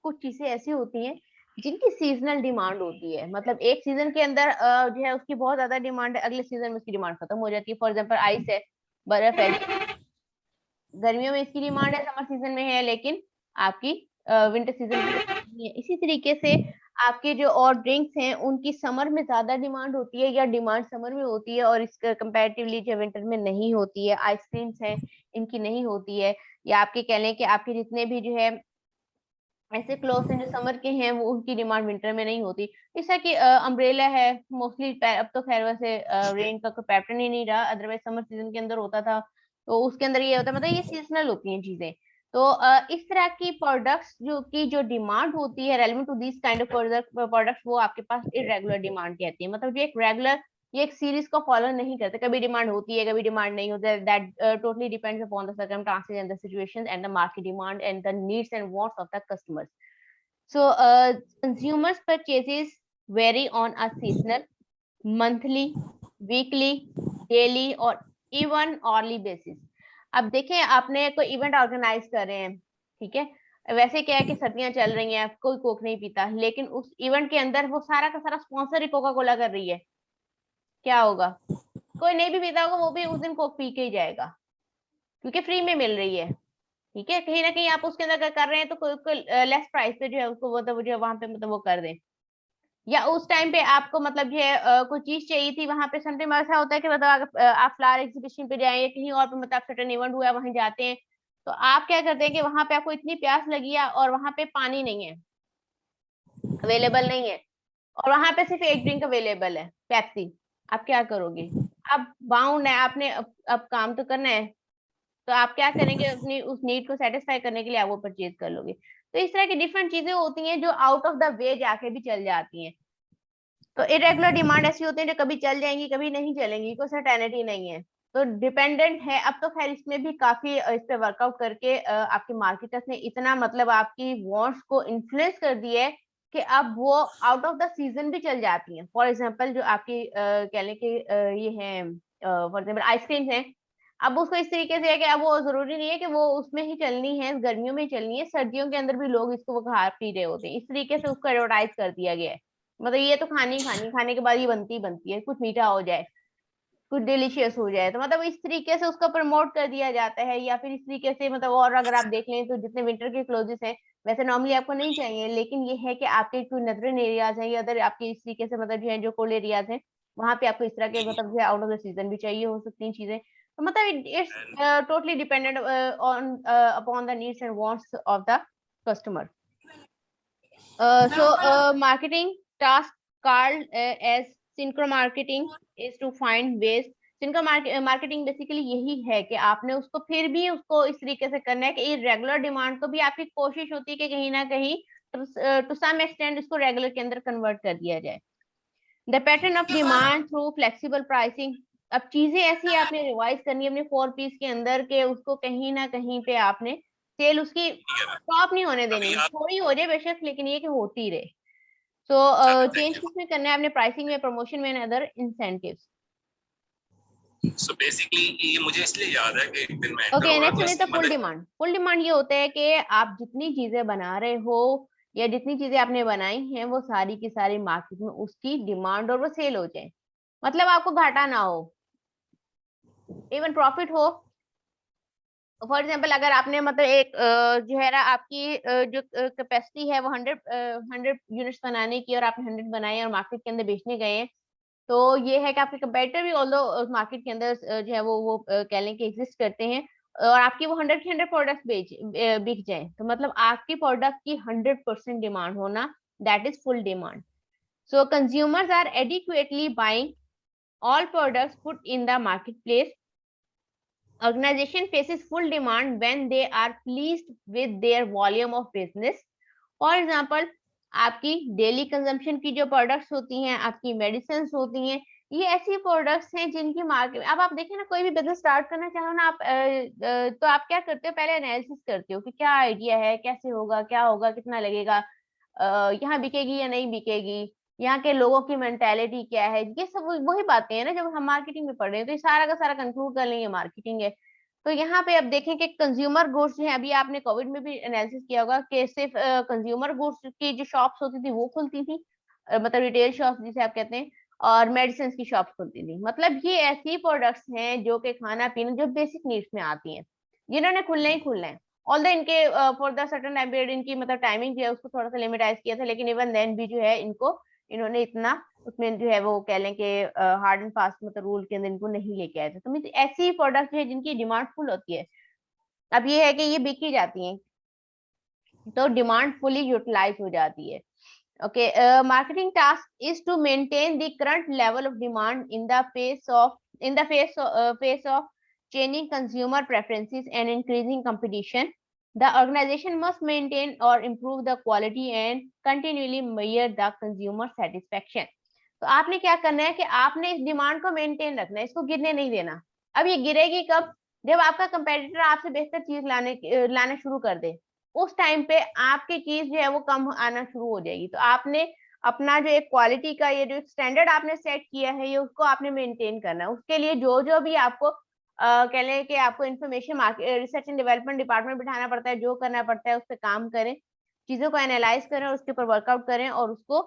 कुछ चीजें ऐसी होती हैं जिनकी सीजनल डिमांड होती है, मतलब एक सीजन के अंदर जो है उसकी बहुत ज्यादा डिमांड है, अगले सीजन में उसकी डिमांड खत्म हो जाती है। फॉर एग्जांपल आइस है, बर्फ है, गर्मियों में इसकी डिमांड है, समर सीजन में है, लेकिन आपकी विंटर सीजन में नहीं है। इसी तरीके से आपके जो और ड्रिंक्स हैं उनकी समर में ज्यादा डिमांड होती है, या डिमांड समर में होती है और इसका कंपैरेटिवली जो विंटर में नहीं होती है। आइसक्रीम्स हैं, इनकी नहीं होती है। या आपके कह लें कि आपके जितने भी जो है ऐसे क्लोथ्स हैं जो समर के हैं, वो उनकी डिमांड विंटर में नहीं होती। जैसा कि अम्ब्रेला है, मोस्टली अब तो खैर वैसे रेन का कोई पैटर्न ही नहीं रहा, अदरवाइज समर सीजन के अंदर होता था। तो उसके अंदर ये होता है, मतलब ये सीजनल होती हैं चीजें। तो इस तरह की प्रोडक्ट्स जो डिमांड होती है relevant to this kind of products, वो आपके पास इरेगुलर डिमांड कहती है। मतलब जो एक रेगुलर, ये एक सीरीज को फॉलो नहीं करते, कभी डिमांड होती है, कभी डिमांड नहीं होती है। That totally depends upon the circumstances and the situations and the market demand and the needs and wants of the customers. So, consumers purchases vary on a seasonal, monthly, weekly, daily और even hourly basis। अब देखें, आपने कोई event organise कर रहे हैं, ठीक है। वैसे क्या है कि सर्दियां चल रही हैं, कोई कोक नहीं पीता, लेकिन उस इवेंट के अंदर वो सारा का सारा स्पॉन्सर ही कोका कोला कर रही है, क्या होगा? कोई नहीं भी पीता होगा, वो भी उस दिन कोक पी के ही जाएगा, क्योंकि फ्री में मिल रही है। ठीक है, कहीं ना कहीं आप उसके अंदर कर रहे हैं तो कोई लेस प्राइस पे जो है उसको मतलब जो वहां पे मतलब वो कर दें। या उस टाइम पे आपको मतलब जो है कोई चीज चाहिए थी, वहां पे समटाइम ऐसा होता है कि मतलब आप फ्लावर एग्जीबिशन पे जाए या कहीं और पे, मतलब सर्टेन इवेंट हुआ है वहीं जाते हैं, तो आप क्या करते हैं कि वहां पे आपको इतनी प्यास लगी है और वहां पे पानी नहीं है, अवेलेबल नहीं है, और वहां पे सिर्फ एक ड्रिंक अवेलेबल है, पेप्सी। आप क्या करोगे? आप बाउंड है, आपने अब काम तो करना है, तो आप क्या करेंगे? अपनी उस नीड को सेटिस्फाई करने के लिए आप वो परचेज कर लोगे। तो इस तरह की डिफरेंट चीजें होती हैं जो आउट ऑफ द वे जाके भी चल जाती हैं। तो इरेगुलर डिमांड ऐसी होती है जो कभी चल जाएंगी, कभी नहीं चलेंगी, कोई सर्टेनिटी नहीं है। तो डिपेंडेंट है। अब तो खैर इसमें भी काफी इस पे वर्कआउट करके आपके मार्केटर्स ने इतना मतलब आपकी वांट्स को इन्फ्लुएंस कर दिया है कि अब वो आउट ऑफ द सीजन भी चल जाती हैं। फॉर एग्जांपल जो आपकी कह लें कि ये है फॉर एग्जांपल आइसक्रीम्स हैं, अब उसको इस तरीके से है कि अब वो जरूरी नहीं है कि वो उसमें ही चलनी है, गर्मियों में ही चलनी है, सर्दियों के अंदर भी लोग इसको वो खा पी रहे होते हैं। इस तरीके से उसको एडवर्टाइज कर दिया गया है, मतलब ये तो खानी ही खानी, खाने के बाद ये बनती ही बनती है, कुछ मीठा हो जाए, कुछ डिलीशियस हो जाए, तो मतलब इस तरीके से उसको प्रमोट कर दिया जाता है। या फिर इस तरीके से मतलब, और अगर आप देख लें तो जितने विंटर के क्लोथ्स हैं, वैसे नॉर्मली आपको नहीं चाहिए, लेकिन ये है कि आपके कोई नदरन एरियाज हैं या अदर आपके इस तरीके से मतलब जो है जो कोल्ड एरियाज हैं, वहां पे आपको इस तरह के मतलब जो है आउट ऑफ द सीजन भी चाहिए हो सकती हैं चीजें। तो मतलब it's totally dependent on upon the needs and wants of the customer. Marketing task called as synchro marketing is to find ways। synchro marketing basically यही है कि आपने उसको फिर भी उसको इस तरीके से करना है कि रेगुलर डिमांड को भी आपकी कोशिश होती है कि कहीं ना कहीं टू सम एक्सटेंट इसको रेगुलर के अंदर कन्वर्ट कर दिया जाए। The pattern of demand through flexible pricing. अब चीजें ऐसी आपने रिवाइज करनी है अपने 4 पीस के अंदर के उसको कहीं ना कहीं पे आपने सेल उसकी स्टॉप नहीं होने देनी, थोड़ी हो जाए बेशक, लेकिन ये कि होती रहे। सो चेंज किसमें करना है? आपने प्राइसिंग में, प्रमोशन में, अदर इंसेंटिव्स। सो बेसिकली ये मुझे इसलिए याद है कि एक दिन मैं okay, next one is the full demand. Full demand ये होता है कि आप जितनी चीजें बना रहे हो या जितनी चीजें आपने बनाई हैं वो सारी की सारी मार्केट में उसकी डिमांड और वो सेल हो जाए, मतलब आपको घाटा ना हो, इवन प्रॉफिट हो। फॉर एग्जाम्पल अगर आपने मतलब एक जो है ना आपकी जो कैपेसिटी है वो 100 यूनिट्स बनाने की, और आपने 100 बनाए और मार्केट के अंदर बेचने गए हैं, तो ये है कि आपके कंपेटिटर भी ऑल्दो उस मार्केट के अंदर जो है वो कह लें कि एग्जिस्ट करते हैं, और आपकी वो 100 की 100 प्रोडक्ट बिक जाए, तो मतलब आपकी प्रोडक्ट की 100% डिमांड होना, that is full demand. So consumers are adequately buying all products put in the marketplace। Organization faces full demand when they are pleased with their volume of business। For example आपकी daily consumption की जो products होती हैं, आपकी medicine होती हैं, ये ऐसी प्रोडक्ट्स हैं जिनकी मार्केट, अब आप देखें ना, कोई भी बिजनेस स्टार्ट करना चाहो ना आप तो आप क्या करते हो? पहले एनालिसिस करते हो कि क्या आइडिया है, कैसे होगा, क्या होगा, कितना लगेगा, यहाँ बिकेगी या नहीं बिकेगी, यहाँ के लोगों की मेंटेलिटी क्या है, ये सब वही बातें हैं ना जब हम मार्केटिंग में पढ़ रहे हैं, तो ये सारा का सारा कंक्लूड कर लेंगे मार्केटिंग है। तो यहाँ पे अब देखें कि कंज्यूमर गुड्स जो है, अभी आपने कोविड में भी एनालिसिस किया होगा कि सिर्फ कंज्यूमर गुड्स की जो शॉप्स होती थी वो खुलती थी, मतलब रिटेल शॉप जिसे आप कहते हैं, और मेडिसिन की शॉप खुलती थी। मतलब ये ऐसी प्रोडक्ट्स हैं जो कि खाना पीना जो बेसिक नीड्स में आती हैं, जिन्होंने खुलना ही खुलना है। ऑल्दो इनके for the certain time period इनकी मतलब टाइमिंग जो है उसको थोड़ा सा लिमिटाइज किया था, लेकिन इवन देन भी जो है इनको इन्होंने इतना उसमें जो है वो कह लें कि हार्ड एंड फास्ट मतलब रूल के अंदर इनको नहीं लेके आए थे। तो मीन्स ऐसी प्रोडक्ट है जिनकी डिमांड फुल होती है। अब ये है कि ये बिकी जाती हैं तो डिमांड फुली यूटिलाइज हो जाती है। Okay, marketing task is to maintain the current level of demand in the face of changing consumer preferences and increasing competition. The organization must maintain or improve the quality and continually measure the consumer satisfaction. तो आपने क्या करना है कि आपने इस demand को maintain रखना है, इसको गिरने नहीं देना। अब ये गिरेगी कब? जब आपका कंपेटिटर आपसे बेहतर चीज लाना शुरू कर दे, उस टाइम पे आपकी चीज जो है वो कम आना शुरू हो जाएगी। तो आपने अपना जो एक क्वालिटी का ये जो स्टैंडर्ड आपने सेट किया है ये उसको आपने मेंटेन करना है। उसके लिए जो जो भी आपको कह लें कि आपको information research and development department बिठाना पड़ता है, जो करना पड़ता है उस पर काम करें, चीजों को एनालाइज करें और उसके ऊपर वर्कआउट करें और उसको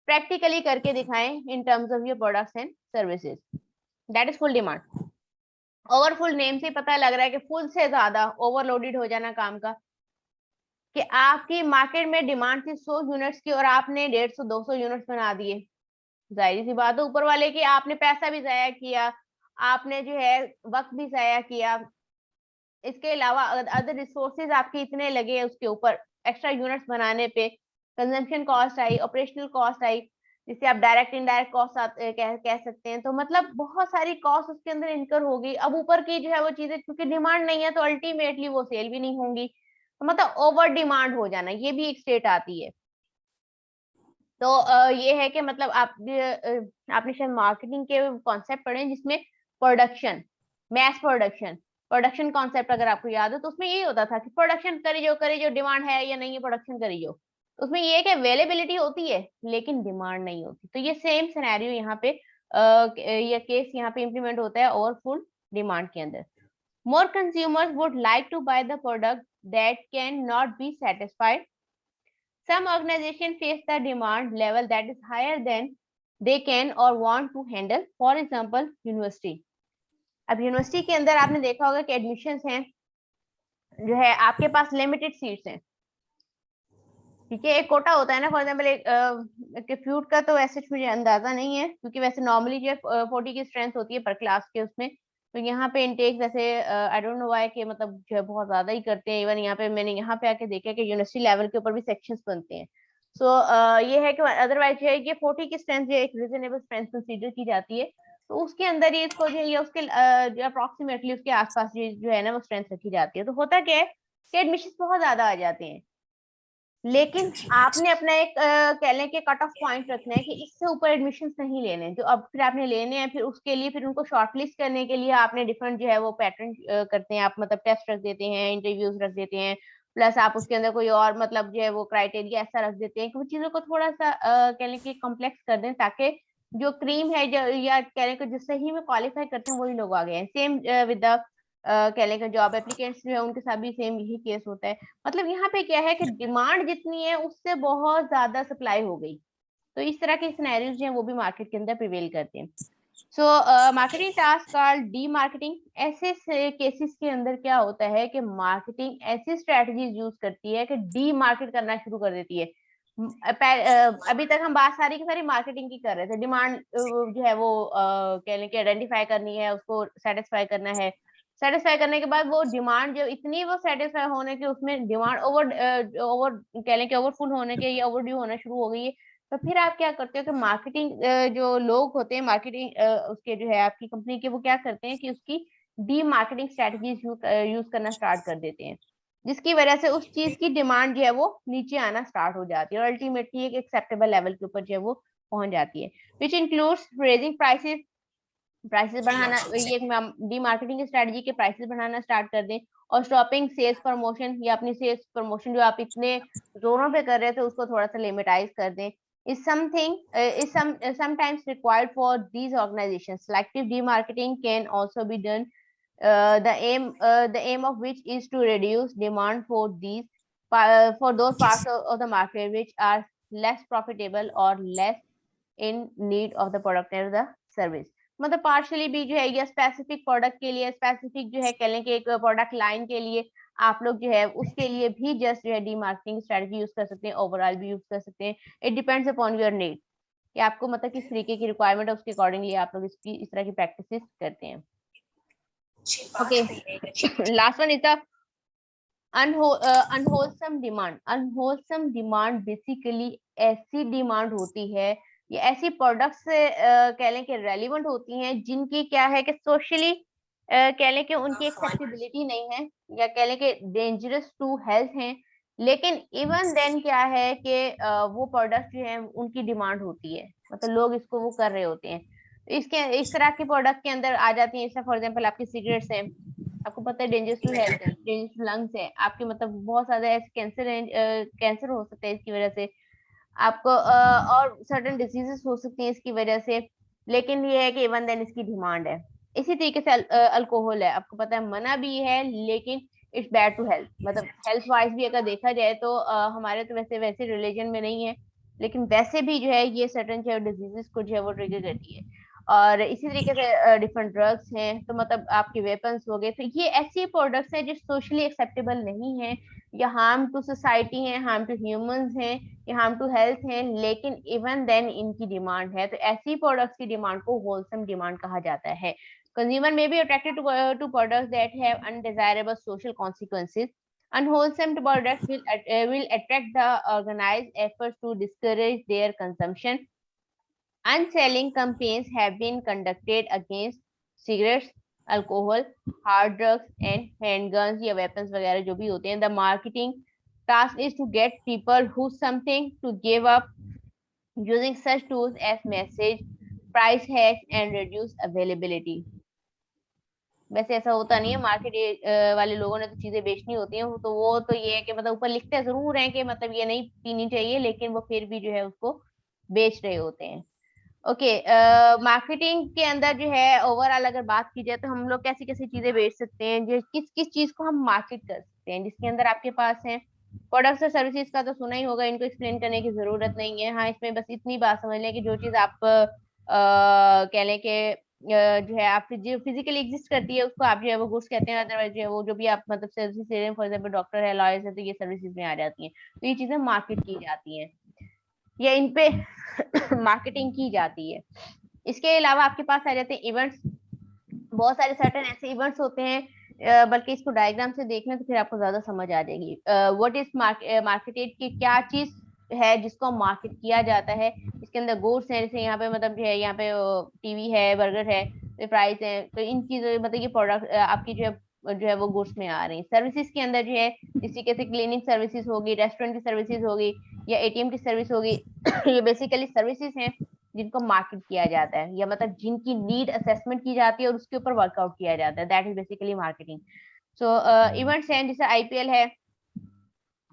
प्रैक्टिकली करके दिखाएं in terms of your products and services. That is full demand. Overfull name से पता लग रहा है कि फुल से ज्यादा ओवरलोडेड हो जाना काम का, कि आपकी मार्केट में डिमांड थी 100 यूनिट्स की और आपने 150-200 यूनिट्स बना दिए। जाहिर सी बात है ऊपर वाले की आपने पैसा भी जाया किया, आपने जो है वक्त भी जाया किया, इसके अलावा अदर रिसोर्सेज आपके इतने लगे उसके ऊपर एक्स्ट्रा यूनिट्स बनाने पे, कंजम्पशन कॉस्ट आई, ऑपरेशनल कॉस्ट आई, जिसे आप डायरेक्ट इनडायरेक्ट कॉस्ट कह सकते हैं। तो मतलब बहुत सारी कॉस्ट उसके अंदर इनकर होगी। अब ऊपर की जो है वो चीजें क्योंकि डिमांड नहीं है तो अल्टीमेटली वो सेल भी नहीं होंगी, तो मतलब ओवर डिमांड हो जाना ये भी एक स्टेट आती है। तो ये है कि मतलब आपने शायद मार्केटिंग के कॉन्सेप्ट पढ़े जिसमें प्रोडक्शन, मैस प्रोडक्शन कॉन्सेप्ट अगर आपको याद हो तो उसमें यही होता था कि प्रोडक्शन करी जो डिमांड है या नहीं है प्रोडक्शन करी जो। उसमें ये है कि अवेलेबिलिटी होती है लेकिन डिमांड नहीं होती। तो ये सेम सिनेरियो यहाँ पे ये केस यहाँ पे इम्प्लीमेंट होता है ओवरफुल डिमांड के अंदर। More consumers would like to buy the product that can not be satisfied. Some organizations face the demand level that is higher than they can or want to handle. For example, university. अब university के अंदर आपने देखा होगा कि admissions हैं जो है आपके पास लिमिटेड सीट्स हैं, ठीक है, एक कोटा होता है ना। फॉर एग्जाम्पल एक फ्यूट का तो वैसे मुझे अंदाजा नहीं है क्योंकि वैसे नॉर्मली जो 40 की स्ट्रेंथ होती है पर क्लास के उसमें, तो यहाँ पे इनटेक वैसे आई डोंट नो व्हाई कि मतलब जो है बहुत ज्यादा ही करते हैं। इवन यहाँ पे मैंने यहाँ पे आके देखा कि यूनिवर्सिटी लेवल के ऊपर भी सेक्शंस बनते हैं। सो ये है कि अदरवाइज जो है ये 40 की स्ट्रेंथ जो एक रीजनेबल स्ट्रेंथ कंसीडर की जाती है, तो उसके अंदर ही इसको जो है उसके जो अप्रोक्सीमेटली उसके आसपास जो है ना वो स्ट्रेंथ रखी जाती है। तो होता क्या है कि एडमिशन बहुत ज्यादा आ जाते हैं, लेकिन आपने अपना एक कह लें कि कट ऑफ पॉइंट रखना है कि इससे ऊपर एडमिशन नहीं लेने जो अब फिर आपने लेने हैं। फिर उसके लिए फिर उनको शॉर्टलिस्ट करने के लिए आपने डिफरेंट जो है वो पैटर्न करते हैं आप, मतलब टेस्ट रख देते हैं, इंटरव्यूज रख देते हैं, प्लस आप उसके अंदर कोई और मतलब जो है वो क्राइटेरिया ऐसा रख देते हैं कि वो चीजों को थोड़ा सा कह लें कि कॉम्प्लेक्स कर दें ताकि जो क्रीम है जो या कह लें कि जो सही में क्वालिफाई करते हैं वही लोग आ गए हैं। सेम विद द कह लें कि जॉब एप्लीकेंट्स जो है उनके साथ भी सेम यही केस होता है। मतलब यहाँ पे क्या है कि डिमांड जितनी है उससे बहुत ज्यादा सप्लाई हो गई, तो इस तरह के सिनेरियोज जो है वो भी मार्केट के अंदर प्रिवेल करते हैं। So marketing task called D marketing. ऐसे केसेस के अंदर क्या होता है कि मार्केटिंग ऐसी स्ट्रेटजीज यूज करती है कि डी मार्केट करना शुरू कर देती है। अभी तक हम बात सारी की सारी मार्केटिंग की कर रहे थे, डिमांड जो है वो कह लें कि आइडेंटिफाई करनी है, उसको सेटिस्फाई करना है, सेटिस्फाई करने के बाद वो डिमांड जो इतनी वो सेटिस्फाई होने के उसमें डिमांड ओवर कह लें कि ओवरफुल होने के या ओवरड्यू होना शुरू हो गई है। तो फिर आप क्या करते हो कि मार्केटिंग जो लोग होते हैं मार्केटिंग उसके जो है आपकी कंपनी के, वो क्या करते हैं कि उसकी डी मार्केटिंग स्ट्रेटजीज यूज करना स्टार्ट कर देते हैं, जिसकी वजह से उस चीज की डिमांड जो है वो नीचे आना स्टार्ट हो जाती है और अल्टीमेटली एक एक्सेप्टेबल लेवल के ऊपर जो है वो पहुंच जाती है, विच इंक्लूड्स रेजिंग प्राइसेस बढ़ाना। ये डी मार्केटिंग की स्ट्रेटजी के प्राइसेस बढ़ाना स्टार्ट कर दें और स्टॉपिंग सेल्स प्रमोशन या अपनी सेल्स प्रमोशन जो आप इतने जोरों पे कर रहे थे उसको थोड़ा सा लिमिटाइज कर दें। is sometimes required for these organizations. Selective demarketing can also be done, the aim of which is to reduce demand for those parts of the market which are less profitable or less in need of the product or the service. मतलब partially भी जो है या specific product के लिए, specific जो है कह लें कि एक प्रोडक्ट लाइन के लिए आप लोग जो है उसके लिए भी जस्ट जो है डीमार्केटिंग स्ट्रेटजी यूज कर सकते हैं, ओवरऑल भी यूज कर सकते हैं. It depends upon your need कि आपको मतलब किस तरीके की रिक्वायरमेंट है, उसके अकॉर्डिंगली आप लोग इस तरह की प्रैक्टिसेस करते हैं. Okay, last one is the unwholesome demand. Unwholesome demand basically ऐसी डिमांड होती है, ये ऐसी प्रोडक्ट्स से कह लें कि रेलिवेंट होती हैं जिनकी क्या है कि सोशली कह लें कि उनकी एक्सेसिबिलिटी नहीं है, या कह लें कि डेंजरस टू हेल्थ हैं, लेकिन इवन देन क्या है कि वो प्रोडक्ट जो है उनकी डिमांड होती है, मतलब लोग इसको वो कर रहे होते हैं. इसके इस तरह के प्रोडक्ट के अंदर आ जाती है, जैसे फॉर एग्जांपल आपकी सिगरेट्स हैं, आपको पता है डेंजरस टू हेल्थ है, डेंजरस टू लंग्स है, आपके मतलब बहुत ज्यादा ऐसे कैंसर हो सकता है इसकी वजह से आपको, और सर्टेन डिजीजेस हो सकती हैं इसकी वजह से, लेकिन ये है कि इवन देन इसकी डिमांड है. इसी तरीके से अल्कोहल है, आपको पता है मना भी है लेकिन इट्स बैड टू हेल्थ, मतलब हेल्थ वाइज भी अगर देखा जाए तो हमारे तो वैसे रिलीजन में नहीं है, लेकिन वैसे भी जो है ये सर्टेन जो डिजीजेस को जो है वो ट्रिगर करती है. और इसी तरीके से डिफरेंट ड्रग्स हैं, तो मतलब आपके वेपन्स हो गए, तो ये ऐसी प्रोडक्ट्स हैं जो सोशली एक्सेप्टेबल नहीं है, या हार्म टू सोसाइटी है, हार्म टू ह्यूमंस हैं, या हार्म टू हेल्थ है, लेकिन इवन देन इनकी डिमांड है. तो ऐसी प्रोडक्ट्स की डिमांड को होलसम डिमांड कहा जाता है. Consumer may be attracted to products that have undesirable social consequences. Unwholesome products will attract the organized efforts to discourage their consumption. Unselling campaigns have been conducted against cigarettes, alcohol, hard drugs and handguns या weapons वगैरह जो भी होते हैं. The marketing task is to get people who something to give up using such tools as message, price hacks and reduce availability. वैसे ऐसा होता नहीं है, मार्केट वाले लोगों ने तो चीजें बेचनी होती हैं, तो वो तो ये है कि मतलब ऊपर लिखते जरूर हैं कि मतलब ये नहीं पीनी चाहिए, लेकिन वो फिर भी जो है उसको बेच रहे होते हैं. ओके, मार्केटिंग के अंदर जो है ओवरऑल अगर बात की जाए तो हम लोग कैसी कैसी चीजें बेच सकते हैं, जो किस किस चीज को हम मार्केट कर सकते हैं, जिसके अंदर आपके पास है प्रोडक्ट्स और सर्विसेज का तो सुना ही होगा, इनको एक्सप्लेन करने की जरूरत नहीं है. हाँ, इसमें बस इतनी बात समझ लें कि जो चीज आप कह लें कि जो है आप फिजिकली एग्जिस्ट करती है उसको आप जो है वो गुड्स कहते हैं, अदरवाइज जो है वो जो भी आप मतलब सर्विसेज दे रहे हैं, फॉर एग्जांपल डॉक्टर है, लॉयर्स है, तो ये सर्विसेज में आ जाती हैं, तो ये चीजें मार्केट की जाती हैं या इन पे मार्केटिंग की जाती है. इसके अलावा आपके पास आ जाते हैं इवेंट्स. बहुत सारे सर्टेन ऐसे इवेंट्स होते हैं, बल्कि इसको डायग्राम से देखना तो फिर आपको ज्यादा समझ आ जाएगी. व्हाट इज मार्केटेड की क्या चीज है जिसको मार्केट किया जाता है. इसके अंदर गुड्स हैं, जैसे यहाँ पे मतलब जो है यहाँ पे टीवी है, बर्गर है, फ्राइज है, तो इन चीजों मतलब ये प्रोडक्ट आपकी जो है वो गुड्स में आ रही है. सर्विसेज के अंदर जो है इसी कैसे क्लीनिंग सर्विसेज होगी, रेस्टोरेंट की सर्विसेज होगी या एटीएम की सर्विस होगी. ये बेसिकली सर्विसेज हैं जिनको मार्केट किया जाता है, या मतलब जिनकी नीड असेसमेंट की जाती है और उसके ऊपर वर्कआउट किया जाता है, that is basically marketing. So events हैं जैसे आईपीएल है,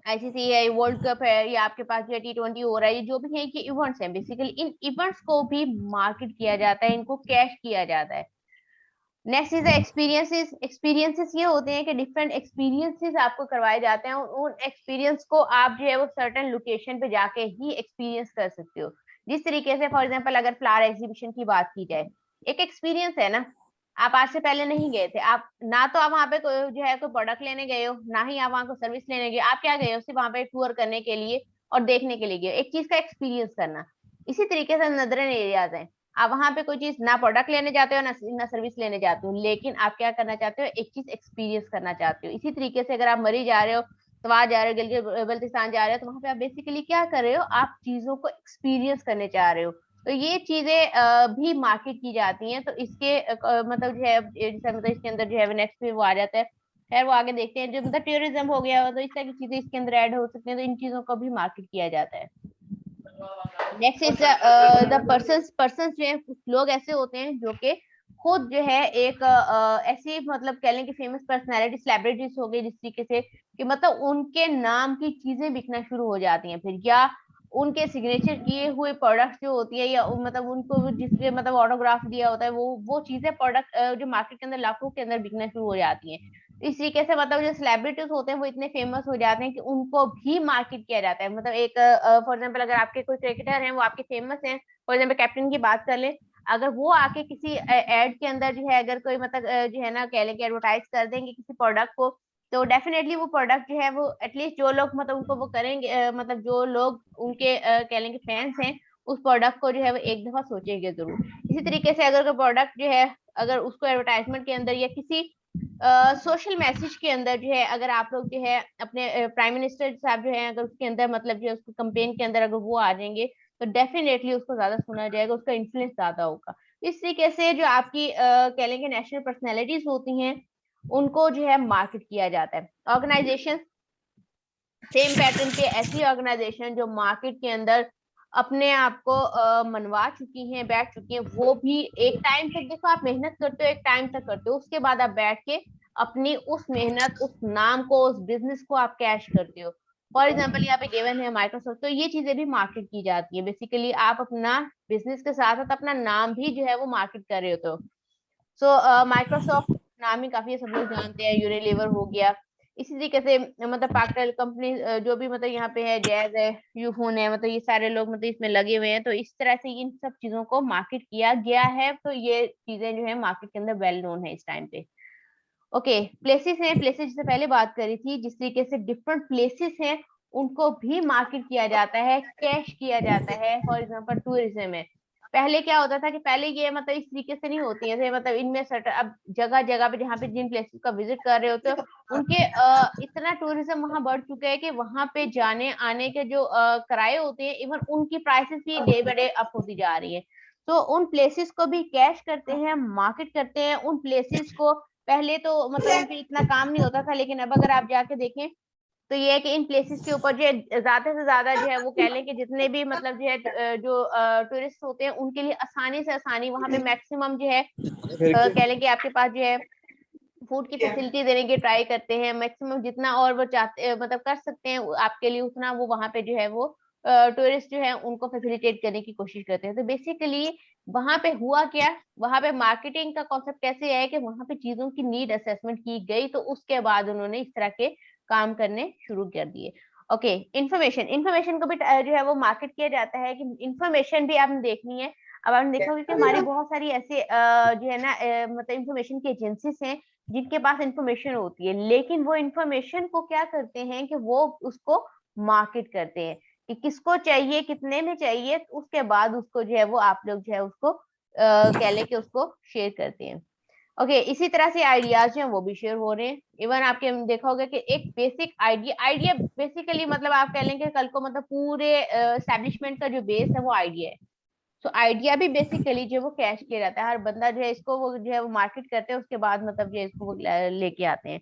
आईसीसी है, वर्ल्ड कप है, या आपके पास जो T20 हो रहा है, ये जो भी है कि इवेंट्स हैं. बेसिकली इन इवेंट्स को भी मार्केट किया जाता है, इनको कैश किया जाता है. Next is experiences. एक्सपीरियंसेस ये होते हैं कि डिफरेंट एक्सपीरियंसेस आपको करवाए जाते हैं, उन एक्सपीरियंस को आप जो है वो सर्टेन लोकेशन पे जाके ही एक्सपीरियंस कर सकते हो. जिस तरीके से फॉर एग्जांपल अगर फ्लावर एग्जीबिशन की बात की जाए, एक एक्सपीरियंस है ना, आप आज से पहले नहीं गए थे, आप ना तो आप वहाँ पे जो है कोई प्रोडक्ट लेने गए हो, ना ही आप वहाँ को सर्विस लेने गए, आप क्या गए हो सिर्फ वहाँ पे टूर करने के लिए और देखने के लिए गए, एक चीज का एक्सपीरियंस करना. इसी तरीके से नदरन एरियाज हैं, आप वहां पे कोई चीज ना प्रोडक्ट लेने जाते हो ना सर्विस लेने जाते हो, लेकिन आप क्या करना चाहते हो, एक चीज एक्सपीरियंस करना चाहते हो. इसी तरीके से अगर आप मरी जा रहे हो, सवार जा रहे हो, गिलगित बल्तिस्तान जा रहे हो, तो वहां पे आप बेसिकली क्या कर रहे हो, आप चीजों को एक्सपीरियंस करने चाह रहे हो. तो ये चीजें भी मार्केट की जाती हैं. तो इसके मतलब जो है मतलब इसके अंदर जो है नेक्स्ट पे वो आ जाता है. खैर वो आगे देखते हैं. जो मतलब टूरिज्म हो गया, तो इस तरह की चीजें इसके अंदर ऐड हो सकती हैं, तो इन चीजों को भी मार्केट किया जाता है. नेक्स्ट इज द पर्सन्स जो है, कुछ लोग ऐसे होते हैं जो कि खुद जो है एक ऐसी मतलब कह लें कि फेमस पर्सनालिटी, सेलिब्रिटीज हो गई, जिस तरीके से कि मतलब उनके नाम की चीजें बिकना शुरू हो जाती हैं फिर, या उनके सिग्नेचर किए हुए प्रोडक्ट्स जो होती है या मतलब उनको जिसके मतलब ऑटोग्राफ दिया होता है वो चीजें प्रोडक्ट जो मार्केट के अंदर लाखों के अंदर बिकना शुरू हो जाती हैं। इस तरीके से मतलब जो सेलिब्रिटीज होते हैं वो इतने फेमस हो जाते हैं कि उनको भी मार्केट किया जाता है। मतलब एक फॉर एग्जाम्पल अगर आपके कोई क्रिकेटर हैं वो आपके फेमस हैं, फॉर एग्जाम्पल कैप्टन की बात कर ले, अगर वो आके किसी एड के अंदर जो है अगर कोई मतलब जो है ना कह लें कि एडवर्टाइज कर देंगे किसी प्रोडक्ट को, तो डेफिनेटली वो प्रोडक्ट जो है वो एटलीस्ट जो लोग मतलब उनको वो करेंगे मतलब जो लोग उनके कह लेंगे फैंस हैं उस प्रोडक्ट को जो है वो एक दफा सोचेंगे जरूर। इसी तरीके से अगर कोई प्रोडक्ट जो है अगर उसको एडवर्टाइजमेंट के अंदर या किसी सोशल मैसेज के अंदर जो है अगर आप लोग जो है अपने प्राइम मिनिस्टर साहब जो है अगर उसके अंदर मतलब जो है उसको कंपेन के अंदर अगर वो आ जाएंगे तो डेफिनेटली उसको ज्यादा सुना जाएगा, उसका इन्फ्लुएंस ज्यादा होगा। इस तरीके से जो आपकी कह लेंगे नेशनल पर्सनैलिटीज होती हैं उनको जो है मार्केट किया जाता है। ऑर्गेनाइजेशन सेम पैटर्न पे ऐसी ऑर्गेनाइजेशन जो मार्केट के अंदर अपने आप को मनवा चुकी हैं, बैठ चुकी हैं, वो भी एक टाइम तक, देखो आप मेहनत करते हो एक टाइम तक करते हो, उसके बाद आप बैठ के अपनी उस मेहनत उस नाम को उस बिजनेस को आप कैश करते हो। फॉर एग्जाम्पल यहाँ पे गिवन है माइक्रोसॉफ्ट, तो ये चीजें भी मार्केट की जाती है। बेसिकली आप अपना बिजनेस के साथ साथ अपना नाम भी जो है वो मार्केट कर रहे होते हो। सो माइक्रोसॉफ्ट नाम ही काफी है, सब लोग जानते हैं, यूनिलीवर हो गया। इसी तरीके से मतलब पाक्टल कंपनी जो भी मतलब यहाँ पे है, जैज है, यूफोन है, मतलब ये सारे लोग मतलब इसमें लगे हुए हैं। तो इस तरह से इन सब चीजों को मार्केट किया गया है। तो ये चीजें जो है मार्केट के अंदर वेल नोन है इस टाइम पे। ओके, प्लेसेस हैं, प्लेसेस जिससे पहले बात करी थी, जिस तरीके से डिफरेंट प्लेसेस हैं उनको भी मार्केट किया जाता है, कैश किया जाता है। फॉर एग्जांपल टूरिज्म है, पहले क्या होता था कि पहले ये मतलब इस तरीके से नहीं होती है, मतलब इनमें सर्ट अब जगह जगह पे जहाँ पे जिन प्लेसेस का विजिट कर रहे होते हो उनके इतना टूरिज्म वहां बढ़ चुका है कि वहां पे जाने आने के जो किराए होते हैं इवन उनकी प्राइसेस भी डे बाय डे अप होती जा रही है। तो उन प्लेसेस को भी कैश करते हैं, मार्केट करते हैं उन प्लेसेस को। पहले तो मतलब उन पे इतना काम नहीं होता था, लेकिन अब अगर आप जाके देखें तो ये है कि इन प्लेसेस के ऊपर जो है ज्यादा से ज्यादा जो है वो कह लें कि जितने भी मतलब जो है जो टूरिस्ट होते हैं उनके लिए आसानी से आसानी वहां पे मैक्सिमम जो है कह लें कि आपके पास जो है फूड की फैसिलिटी देने की ट्राई करते हैं मैक्सिमम, जितना और वो चाहते मतलब कर सकते हैं आपके लिए उतना वो वहां पे जो है वो टूरिस्ट जो है उनको फैसिलिटेट करने की कोशिश करते हैं। तो बेसिकली वहां पे हुआ क्या, वहां पे मार्केटिंग का कॉन्सेप्ट कैसे है कि वहां पे चीजों की नीड असेसमेंट की गई, तो उसके बाद उन्होंने इस तरह के काम करने शुरू कर दिए। ओके, इंफॉर्मेशन, इंफॉर्मेशन को भी जो है वो मार्केट किया जाता है कि इंफॉर्मेशन भी आपने देखनी है। अब आपने देखा होगा कि हमारी बहुत सारी ऐसे जो है ना मतलब इंफॉर्मेशन की एजेंसीज हैं जिनके पास इंफॉर्मेशन होती है, लेकिन वो इंफॉर्मेशन को क्या करते हैं कि वो उसको मार्केट करते हैं कि किसको चाहिए कितने में चाहिए, तो उसके बाद उसको जो है वो आप लोग जो है उसको कह ले कि उसको शेयर करते हैं। ओके, इसी तरह से आइडियाज जो है वो भी शेयर हो रहे हैं। इवन आपके देखा होगा कि एक बेसिक आइडिया, आइडिया बेसिकली मतलब आप कह लेंगे कल को मतलब पूरे एस्टेब्लिशमेंट का जो बेस है वो आइडिया है। तो आइडिया भी बेसिकली जो है वो कैश किया जाता है, हर बंदा जो है इसको वो जो है वो मार्केट करते हैं, उसके बाद मतलब जो है इसको वो लेके आते हैं।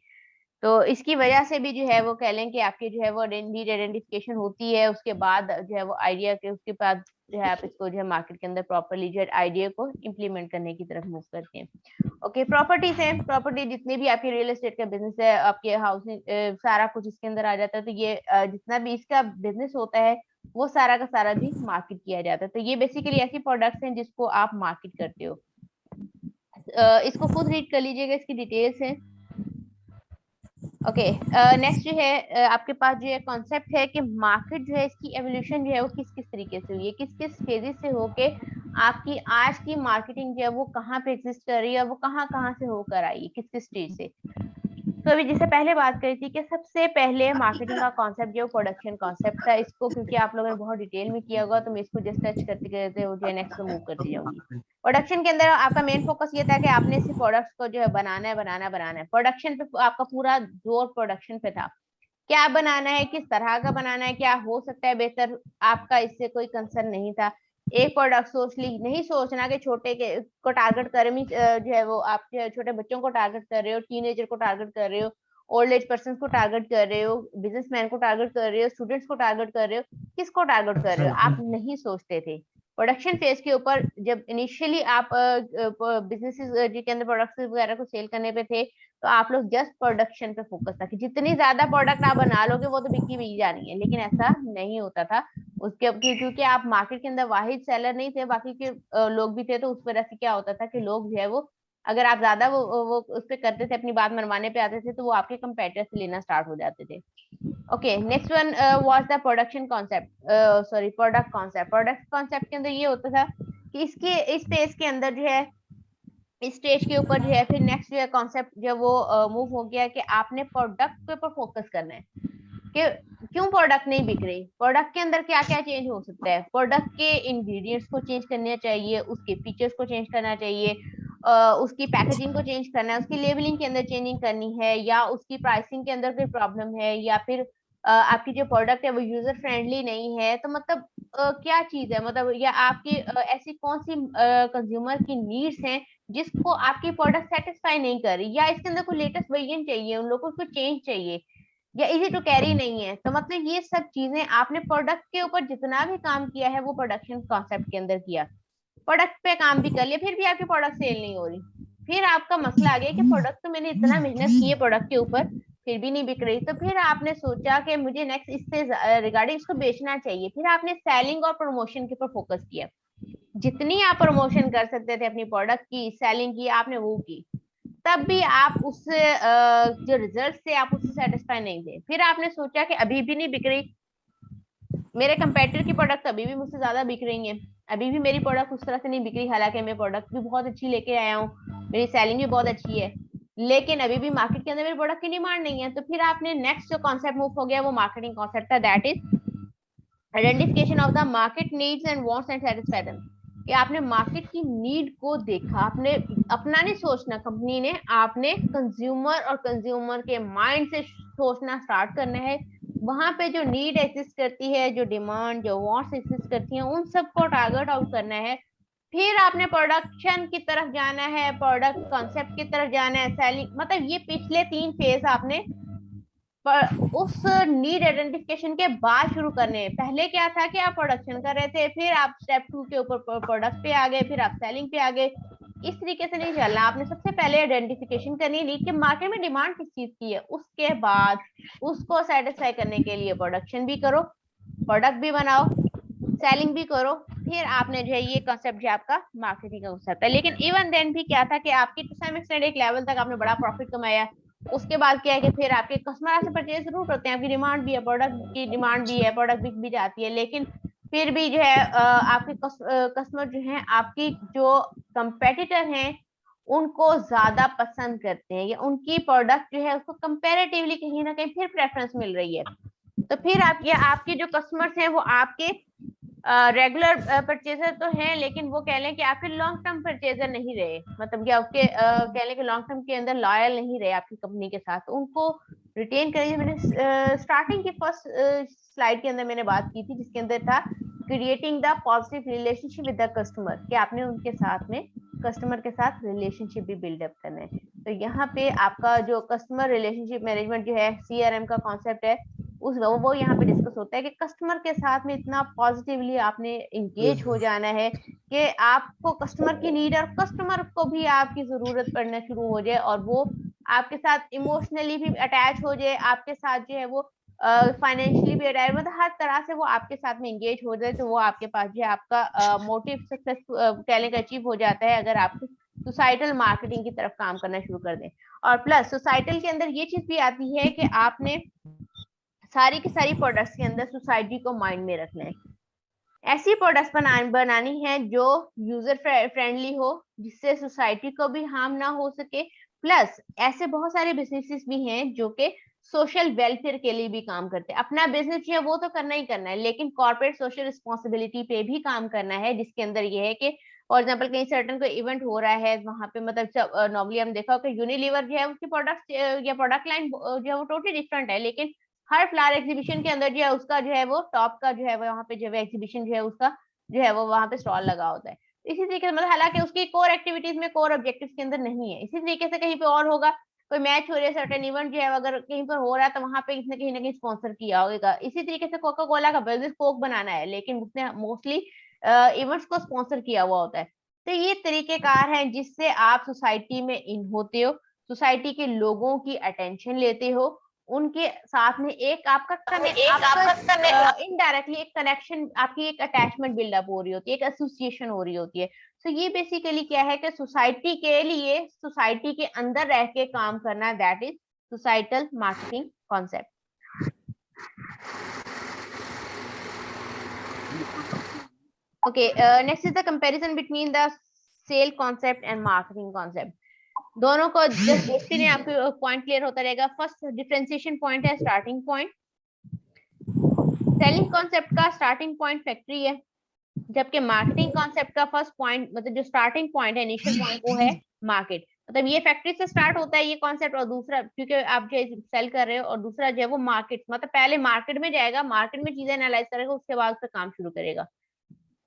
तो इसकी वजह से भी जो है वो कह लें कि आपकी जो है वो नीड आइडेंटिफिकेशन होती है, उसके बाद जो है वो आइडिया के उसके बाद जो है आप इसको जो है मार्केट के अंदर प्रॉपरली जो है आइडिया को इम्प्लीमेंट करने की तरफ मूव करते हैं। ओके, प्रॉपर्टीज है, प्रॉपर्टी जितने भी आपके रियल एस्टेट का बिजनेस है, आपके हाउसिंग सारा कुछ इसके अंदर आ जाता है। तो ये जितना भी इसका बिजनेस होता है वो सारा का सारा भी मार्केट किया जाता है। तो ये बेसिकली ऐसी प्रोडक्ट्स हैं जिसको आप मार्केट करते हो। इसको खुद रीड कर लीजिएगा, इसकी डिटेल्स है। ओके, नेक्स्ट जो है आपके पास जो है कॉन्सेप्ट है कि मार्केट जो है इसकी एवोल्यूशन जो है वो किस किस तरीके से हुई है, किस किस फेजेस से होके आपकी आज की मार्केटिंग जो है वो कहाँ पे एग्जिस्ट कर रही है, वो कहाँ कहाँ से होकर आई है, किस किस स्टेज से। तो अभी जिससे पहले बात करी थी कि सबसे पहले मार्केटिंग का कॉन्सेप्ट जो प्रोडक्शन कॉन्सेप्ट था, इसको क्योंकि आप लोगों ने बहुत डिटेल में किया होगा तो मैं इसको जस्ट टच करते करते जो है नेक्स्ट मूव करती जाऊंगी। प्रोडक्शन के अंदर आपका मेन फोकस ये था कि आपने सिर्फ प्रोडक्ट्स को जो है बनाना है बनाना बनाना है। प्रोडक्शन पे आपका पूरा जोर प्रोडक्शन पे था, क्या बनाना है, किस तरह का बनाना है, क्या हो सकता है बेहतर, आपका इससे कोई कंसर्न नहीं था। एक प्रोडक्ट सोच ली, नहीं सोचना कि छोटे के को टारगेट कर जो है वो आप जो है छोटे बच्चों को टारगेट कर रहे हो, टीनेजर को टारगेट कर रहे हो, ओल्ड एज पर्सन को टारगेट कर रहे हो, बिजनेसमैन को टारगेट कर रहे हो, स्टूडेंट्स को टारगेट कर रहे हो, किसको टारगेट कर रहे हो, आप नहीं सोचते थे। प्रोडक्शन फेज के ऊपर जब इनिशियली आप बिजनेसेस के अंदर प्रोडक्ट्स वगैरह को सेल करने पे थे, तो आप लोग जस्ट प्रोडक्शन पे फोकस था कि जितनी ज्यादा प्रोडक्ट आप बना लोगे वो तो बिकी भी जानी है, लेकिन ऐसा नहीं होता था। उसके क्योंकि आप मार्केट के अंदर वाहिद सेलर नहीं थे, बाकी के लोग भी थे, तो उस वजह से क्या होता था कि लोग जो है वो अगर आप ज्यादा वो उस पे करते थे, अपनी बात मनवाने पे आते थे, तो वो आपके कंपेटिटर से लेना स्टार्ट हो जाते थे। Okay, next one was the production concept, sorry product concept. Product concept के अंदर ये होता था कि इसके इस स्टेज के अंदर जो है, इस स्टेज के ऊपर जो है फिर नेक्स्ट जो है कॉन्सेप्ट जो वो मूव हो गया कि आपने प्रोडक्ट के ऊपर फोकस करना है कि क्यों प्रोडक्ट नहीं बिक रही, प्रोडक्ट के अंदर क्या क्या चेंज हो सकता है, प्रोडक्ट के इंग्रेडिएंट्स को चेंज करना चाहिए, उसके फीचर्स को चेंज करना चाहिए, उसकी पैकेजिंग को चेंज करना है, उसकी लेबलिंग के अंदर चेंजिंग करनी है, या उसकी प्राइसिंग के अंदर कोई प्रॉब्लम है, या फिर आपकी जो प्रोडक्ट है वो यूजर फ्रेंडली नहीं है, तो मतलब क्या चीज है, मतलब या आपकी ऐसी कौन सी कंज्यूमर की नीड्स हैं जिसको आपकी प्रोडक्ट सेटिस्फाई नहीं कर रही, या इसके अंदर कोई लेटेस्ट वर्जन चाहिए, उन लोगों को चेंज चाहिए, या इजी टू कैरी नहीं है। तो मतलब ये सब चीजें आपने प्रोडक्ट के ऊपर जितना भी काम किया है वो प्रोडक्शन कॉन्सेप्ट के अंदर किया, प्रोडक्ट पे काम भी कर लिया, फिर भी आपकी प्रोडक्ट सेल नहीं हो रही, फिर आपका मसला आ गया कि प्रोडक्ट तो मैंने इतना मेहनत की है प्रोडक्ट के ऊपर, फिर भी नहीं बिक रही, तो फिर आपने सोचा कि मुझे नेक्स्ट इससे रिगार्डिंग इसको बेचना चाहिए, फिर आपने सेलिंग और प्रमोशन के ऊपर फोकस किया, जितनी आप प्रमोशन कर सकते थे अपनी प्रोडक्ट की, सेलिंग की, आपने वो की, तब भी आप उससे जो रिजल्ट थे आप उससे सेटिस्फाई नहीं थे, फिर आपने सोचा कि अभी भी नहीं बिक रही, मेरे कंपेटिटर की प्रोडक्ट अभी भी मुझसे ज्यादा बिक रही है, अभी भी मेरी प्रोडक्ट उस तरह से नहीं बिक रही, हालांकि मैं प्रोडक्ट भी बहुत अच्छी लेके आया हूँ, मेरी सेलिंग भी बहुत अच्छी है, लेकिन अभी भी मार्केट के अंदर मेरे प्रोडक्ट की डिमांड नहीं है, तो फिर आपने नेक्स्ट जो कॉन्सेप्ट मूव हो गया वो मार्केटिंग कॉन्सेप्ट था, that is identification of the market needs and wants and satisfy them, कि आपने मार्केट की नीड को देखा, आपने अपना नहीं सोचना कंपनी ने, आपने कंज्यूमर और कंज्यूमर के माइंड से सोचना स्टार्ट करना है, वहां पे जो नीड एग्जिस्ट करती है, जो डिमांड जो वांट्स एग्जिस्ट करती हैं, उन सबको टारगेट आउट करना है, फिर आपने प्रोडक्शन की तरफ जाना है, प्रोडक्ट कॉन्सेप्ट की तरफ जाना है, सेलिंग, मतलब ये पिछले 3 फेज आपने पर उस नीड आइडेंटिफिकेशन के बाद शुरू करने हैं। पहले क्या था कि आप प्रोडक्शन कर रहे थे, फिर आप स्टेप 2 के ऊपर प्रोडक्ट पे आ गए, फिर आप सेलिंग पे आ गए, इस तरीके से नहीं चलना, आपने सबसे पहले आइडेंटिफिकेशन करनी है नीड कि मार्केट में डिमांड किस चीज की है, उसके बाद उसको सेटिस्फाई करने के लिए प्रोडक्शन भी करो, प्रोडक्ट भी बनाओ, सेलिंग भी करो, फिर आपने जो है ये कॉन्सेप्ट जो आपका मार्केटिंग का कॉन्सेप्ट है। लेकिन इवन देन भी क्या था कि आपकी टू सम एक्सटेंड एक लेवल तक आपने बड़ा प्रॉफिट कमाया, उसके बाद क्या है कि फिर आपके कस्टमर आपसे परचेज जरूर करते हैं, आपकी डिमांड भी है, प्रोडक्ट की डिमांड भी है, प्रोडक्ट बिक भी जाती है, लेकिन फिर भी जो है आपके कस्टमर जो है आपकी जो कंपेटिटर हैं उनको ज्यादा पसंद करते हैं, या उनकी प्रोडक्ट जो है उसको कंपेरेटिवली कहीं ना कहीं फिर प्रेफरेंस मिल रही है, तो फिर आप या आपके जो कस्टमर्स हैं वो आपके रेगुलर परचेजर तो हैं, लेकिन वो कह लें कि आपके लॉन्ग टर्म परचेजर नहीं रहे, मतलब कि आपके कह लें कि लॉन्ग टर्म के अंदर लॉयल नहीं रहे आपकी कंपनी के साथ, तो उनको रिटेन करेंगे। मैंने स्टार्टिंग की फर्स्ट स्लाइड के अंदर मैंने बात की थी जिसके अंदर था creating the positive relationship with the customer, कि आपने उनके साथ में कस्टमर के साथ रिलेशनशिप भी बिल्डअप करना है। तो यहाँ पे आपका जो कस्टमर रिलेशनशिप मैनेजमेंट जो है CRM का कॉन्सेप्ट है उस वो यहाँ पे डिस्कस होता है कि कस्टमर के साथ में इतना पॉजिटिवली आपने इंगेज हो जाना है कि आपको कस्टमर की नीड और कस्टमर को भी आपकी जरूरत पड़ना शुरू हो जाए, और वो आपके साथ इमोशनली भी अटैच हो जाए, आपके साथ जो है वो फाइनेंशियली भी अटैच, मतलब हर तरह से वो आपके साथ में इंगेज हो जाए, तो वो आपके पास जो है आपका मोटिव सक्सेस कहने का अचीव हो जाता है अगर आप सोसाइटल मार्केटिंग की तरफ काम करना शुरू कर दें। और प्लस सोसाइटल के अंदर ये चीज भी आती है कि आपने सारी की सारी प्रोडक्ट्स के अंदर सोसाइटी को माइंड में रखना है, ऐसी प्रोडक्ट्स बनानी है जो यूजर फ्रेंडली हो, जिससे सोसाइटी को भी हार्म ना हो सके, प्लस ऐसे बहुत सारे बिजनेसेस भी हैं जो कि सोशल वेलफेयर के लिए भी काम करते हैं। अपना बिजनेस जो है वो तो करना ही करना है, लेकिन कॉर्पोरेट सोशल रिस्पॉन्सिबिलिटी पे भी काम करना है, जिसके अंदर ये है कि फॉर एग्जाम्पल कहीं सर्टन कोई इवेंट हो रहा है वहां पे, मतलब नॉर्मली हम देखा कि यूनिलीवर जो है उसकी प्रोडक्ट या प्रोडक्ट लाइन जो है वो टोटली डिफरेंट है, लेकिन हर फ्लावर एग्जीबिशन के अंदर जो है उसका जो है वो टॉप का जो है वहाँ पे जो है एग्जीबिशन जो है उसका जो है वो वहाँ पे स्टॉल लगा होता है। इसी तरीके से मतलब हालांकि उसकी कोर एक्टिविटीज में कोर ऑब्जेक्टिव्स के अंदर नहीं है, इसी तरीके से कहीं पे और होगा, कोई मैच हो रहा है, सर्टेन इवेंट जो है अगर कहीं पर हो रहा है तो वहां पे किसी कहीं ना कहीं स्पॉन्सर किया होगा। इसी तरीके से कोका कोला का बिजनेस कोक बनाना है, लेकिन उसने मोस्टली इवेंट्स को स्पॉन्सर किया हुआ होता है। तो ये तरीकेकार है जिससे आप सोसाइटी में इन होते हो, सोसाइटी के लोगों की अटेंशन लेते हो, उनके साथ में एक आपका इनडायरेक्टली एक कनेक्शन, आपकी एक अटैचमेंट बिल्डअप हो रही होती है, एक एसोसिएशन हो रही होती है। तो ये बेसिकली क्या है कि सोसाइटी के लिए, सोसाइटी के अंदर रह के काम करना, that is societal marketing concept. Okay, next is the comparison between the sale concept and marketing concept. दोनों को जस्ट देखते रहे, आपको पॉइंट क्लियर होता रहेगा। फर्स्ट डिफरेंशिएशन पॉइंट है स्टार्टिंग पॉइंट। सेलिंग कॉन्सेप्ट का स्टार्टिंग पॉइंट फैक्ट्री है, जबकि मार्केटिं कॉन्सेप्ट का फर्स्ट पॉइंट, मतलब जो स्टार्टिंग पॉइंट है, इनिशियल पॉइंट, वो है मार्केट। मतलब ये फैक्ट्री से स्टार्ट होता है ये कॉन्सेप्ट, और दूसरा क्योंकि आप जो सेल कर रहे हो, और दूसरा जो है वो मार्केट, मतलब पहले मार्केट में जाएगा, मार्केट में चीजें एनालाइज करेगा, उसके बाद उस पर काम शुरू करेगा।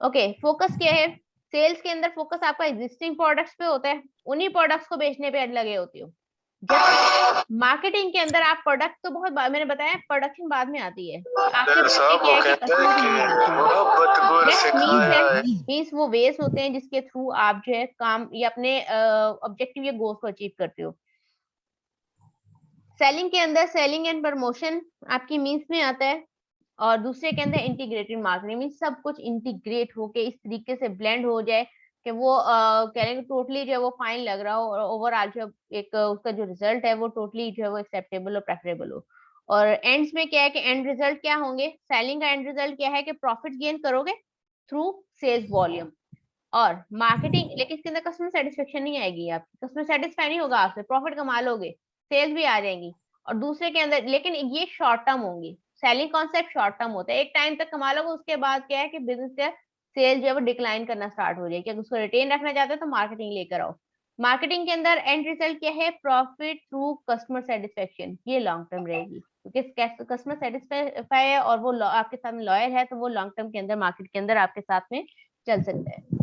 ओके, फोकस क्या है सेल्स के अंदर? फोकस आपका एग्जिस्टिंग प्रोडक्ट्स पे होता है, उन्हीं प्रोडक्ट्स को बेचने पे लगे होते हो। जब मार्केटिंग के अंदर आप प्रोडक्ट तो बहुत मैंने बताया प्रोडक्शन बाद में आती है, आपके मींस वो वेज होते हैं जिसके थ्रू आप जो है काम या अपने ऑब्जेक्टिव या गोल्स को अचीव करते हो। सेलिंग के अंदर सेलिंग एंड प्रमोशन आपकी मींस में आता है, और दूसरे के अंदर इंटीग्रेटेड मार्केटिंग, मींस सब कुछ इंटीग्रेट होके इस तरीके से ब्लेंड हो जाए कि वो कह रहे हैं टोटली जो है वो फाइन लग रहा हो, और ओवरऑल जो एक उसका जो रिजल्ट है वो टोटली जो है वो एक्सेप्टेबल और प्रेफरेबल हो। और एंड्स में क्या है कि एंड रिजल्ट क्या होंगे? सेलिंग का एंड रिजल्ट क्या है कि प्रॉफिट गेन करोगे थ्रू सेल्स वॉल्यूम। और मार्केटिंग, लेकिन इसके अंदर कस्टमर सेटिस्फेक्शन नहीं आएगी, आपकी कस्टमर सेटिस्फाई नहीं होगा आपसे, प्रॉफिट कमा लोगे, सेल्स भी आ जाएंगी, और दूसरे के अंदर, लेकिन ये शॉर्ट टर्म होंगी। सेलिंग कॉन्सेप्ट शॉर्ट टर्म होता है, एक टाइम तक कमा लोगे, उसके बाद क्या है कि बिजनेस का सेल जो है वो डिक्लाइन करना स्टार्ट हो जाएगी। अगर उसको रिटेन रखना चाहते हो तो मार्केटिंग लेकर आओ। मार्केटिंग के अंदर एंड रिजल्ट क्या है? प्रॉफिट थ्रू कस्टमर सेटिस्फेक्शन, ये लॉन्ग टर्म रहेगी, क्योंकि कस्टमर सेटिस्फाई है और वो आपके साथ में लॉयल है, तो वो लॉन्ग टर्म के अंदर मार्केट के अंदर आपके साथ में चल सकता है।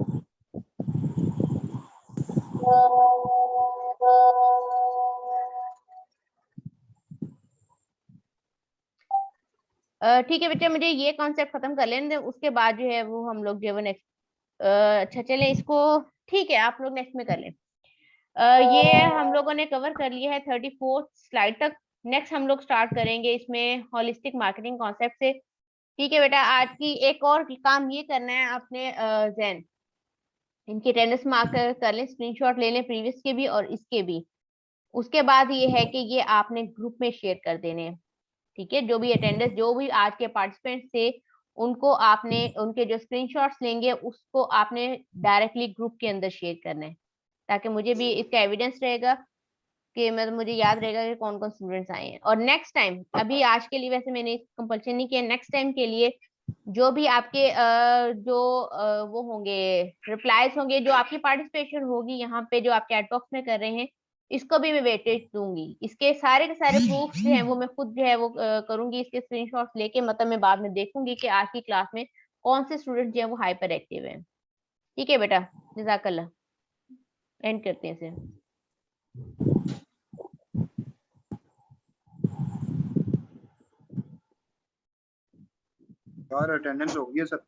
ठीक है बेटा, मुझे ये कॉन्सेप्ट खत्म कर लेने दें, उसके बाद जो है वो हम लोग जो है नेक्स्ट, अच्छा चले इसको, ठीक है आप लोग नेक्स्ट में कर लें। ये हम लोगों ने कवर कर लिया है 34 स्लाइड तक। नेक्स्ट हम लोग स्टार्ट करेंगे इसमें होलिस्टिक मार्केटिंग कॉन्सेप्ट से। ठीक है बेटा, आज की एक और काम ये करना है आपने, जैन इनकी अटेंडेंस मार्क कर लें, स्क्रीनशॉट ले लें प्रीवियस के भी और इसके भी। उसके बाद ये है कि ये आपने ग्रुप में शेयर कर देने हैं। ठीक है, जो भी अटेंडेंस, जो भी आज के पार्टिसिपेंट थे, उनको आपने उनके जो स्क्रीनशॉट्स लेंगे उसको आपने डायरेक्टली ग्रुप के अंदर शेयर करना है, ताकि मुझे भी इसका एविडेंस रहेगा कि मतलब मुझे याद रहेगा कि कौन कौन स्टूडेंट्स आए हैं। और नेक्स्ट टाइम, अभी आज के लिए वैसे मैंने कंपल्शन नहीं किया, नेक्स्ट टाइम के लिए जो भी आपके वो होंगे रिप्लाईज होंगे, जो आपकी पार्टिसिपेशन होगी यहाँ पे जो आप चैट बॉक्स में कर रहे हैं, इसको भी मैं वेटेज दूंगी। इसके सारे के सारे प्रूफ जो है वो मैं खुद जो है वो करूंगी, इसके स्क्रीनशॉट्स लेके, मतलब मैं बाद में देखूंगी कि आज की क्लास में कौन से स्टूडेंट जो है वो हाइपर एक्टिव है। ठीक है बेटा, जज़ाकल्लाह, एंड करते हैं इसे। यार अटेंडेंस हो गई है सब।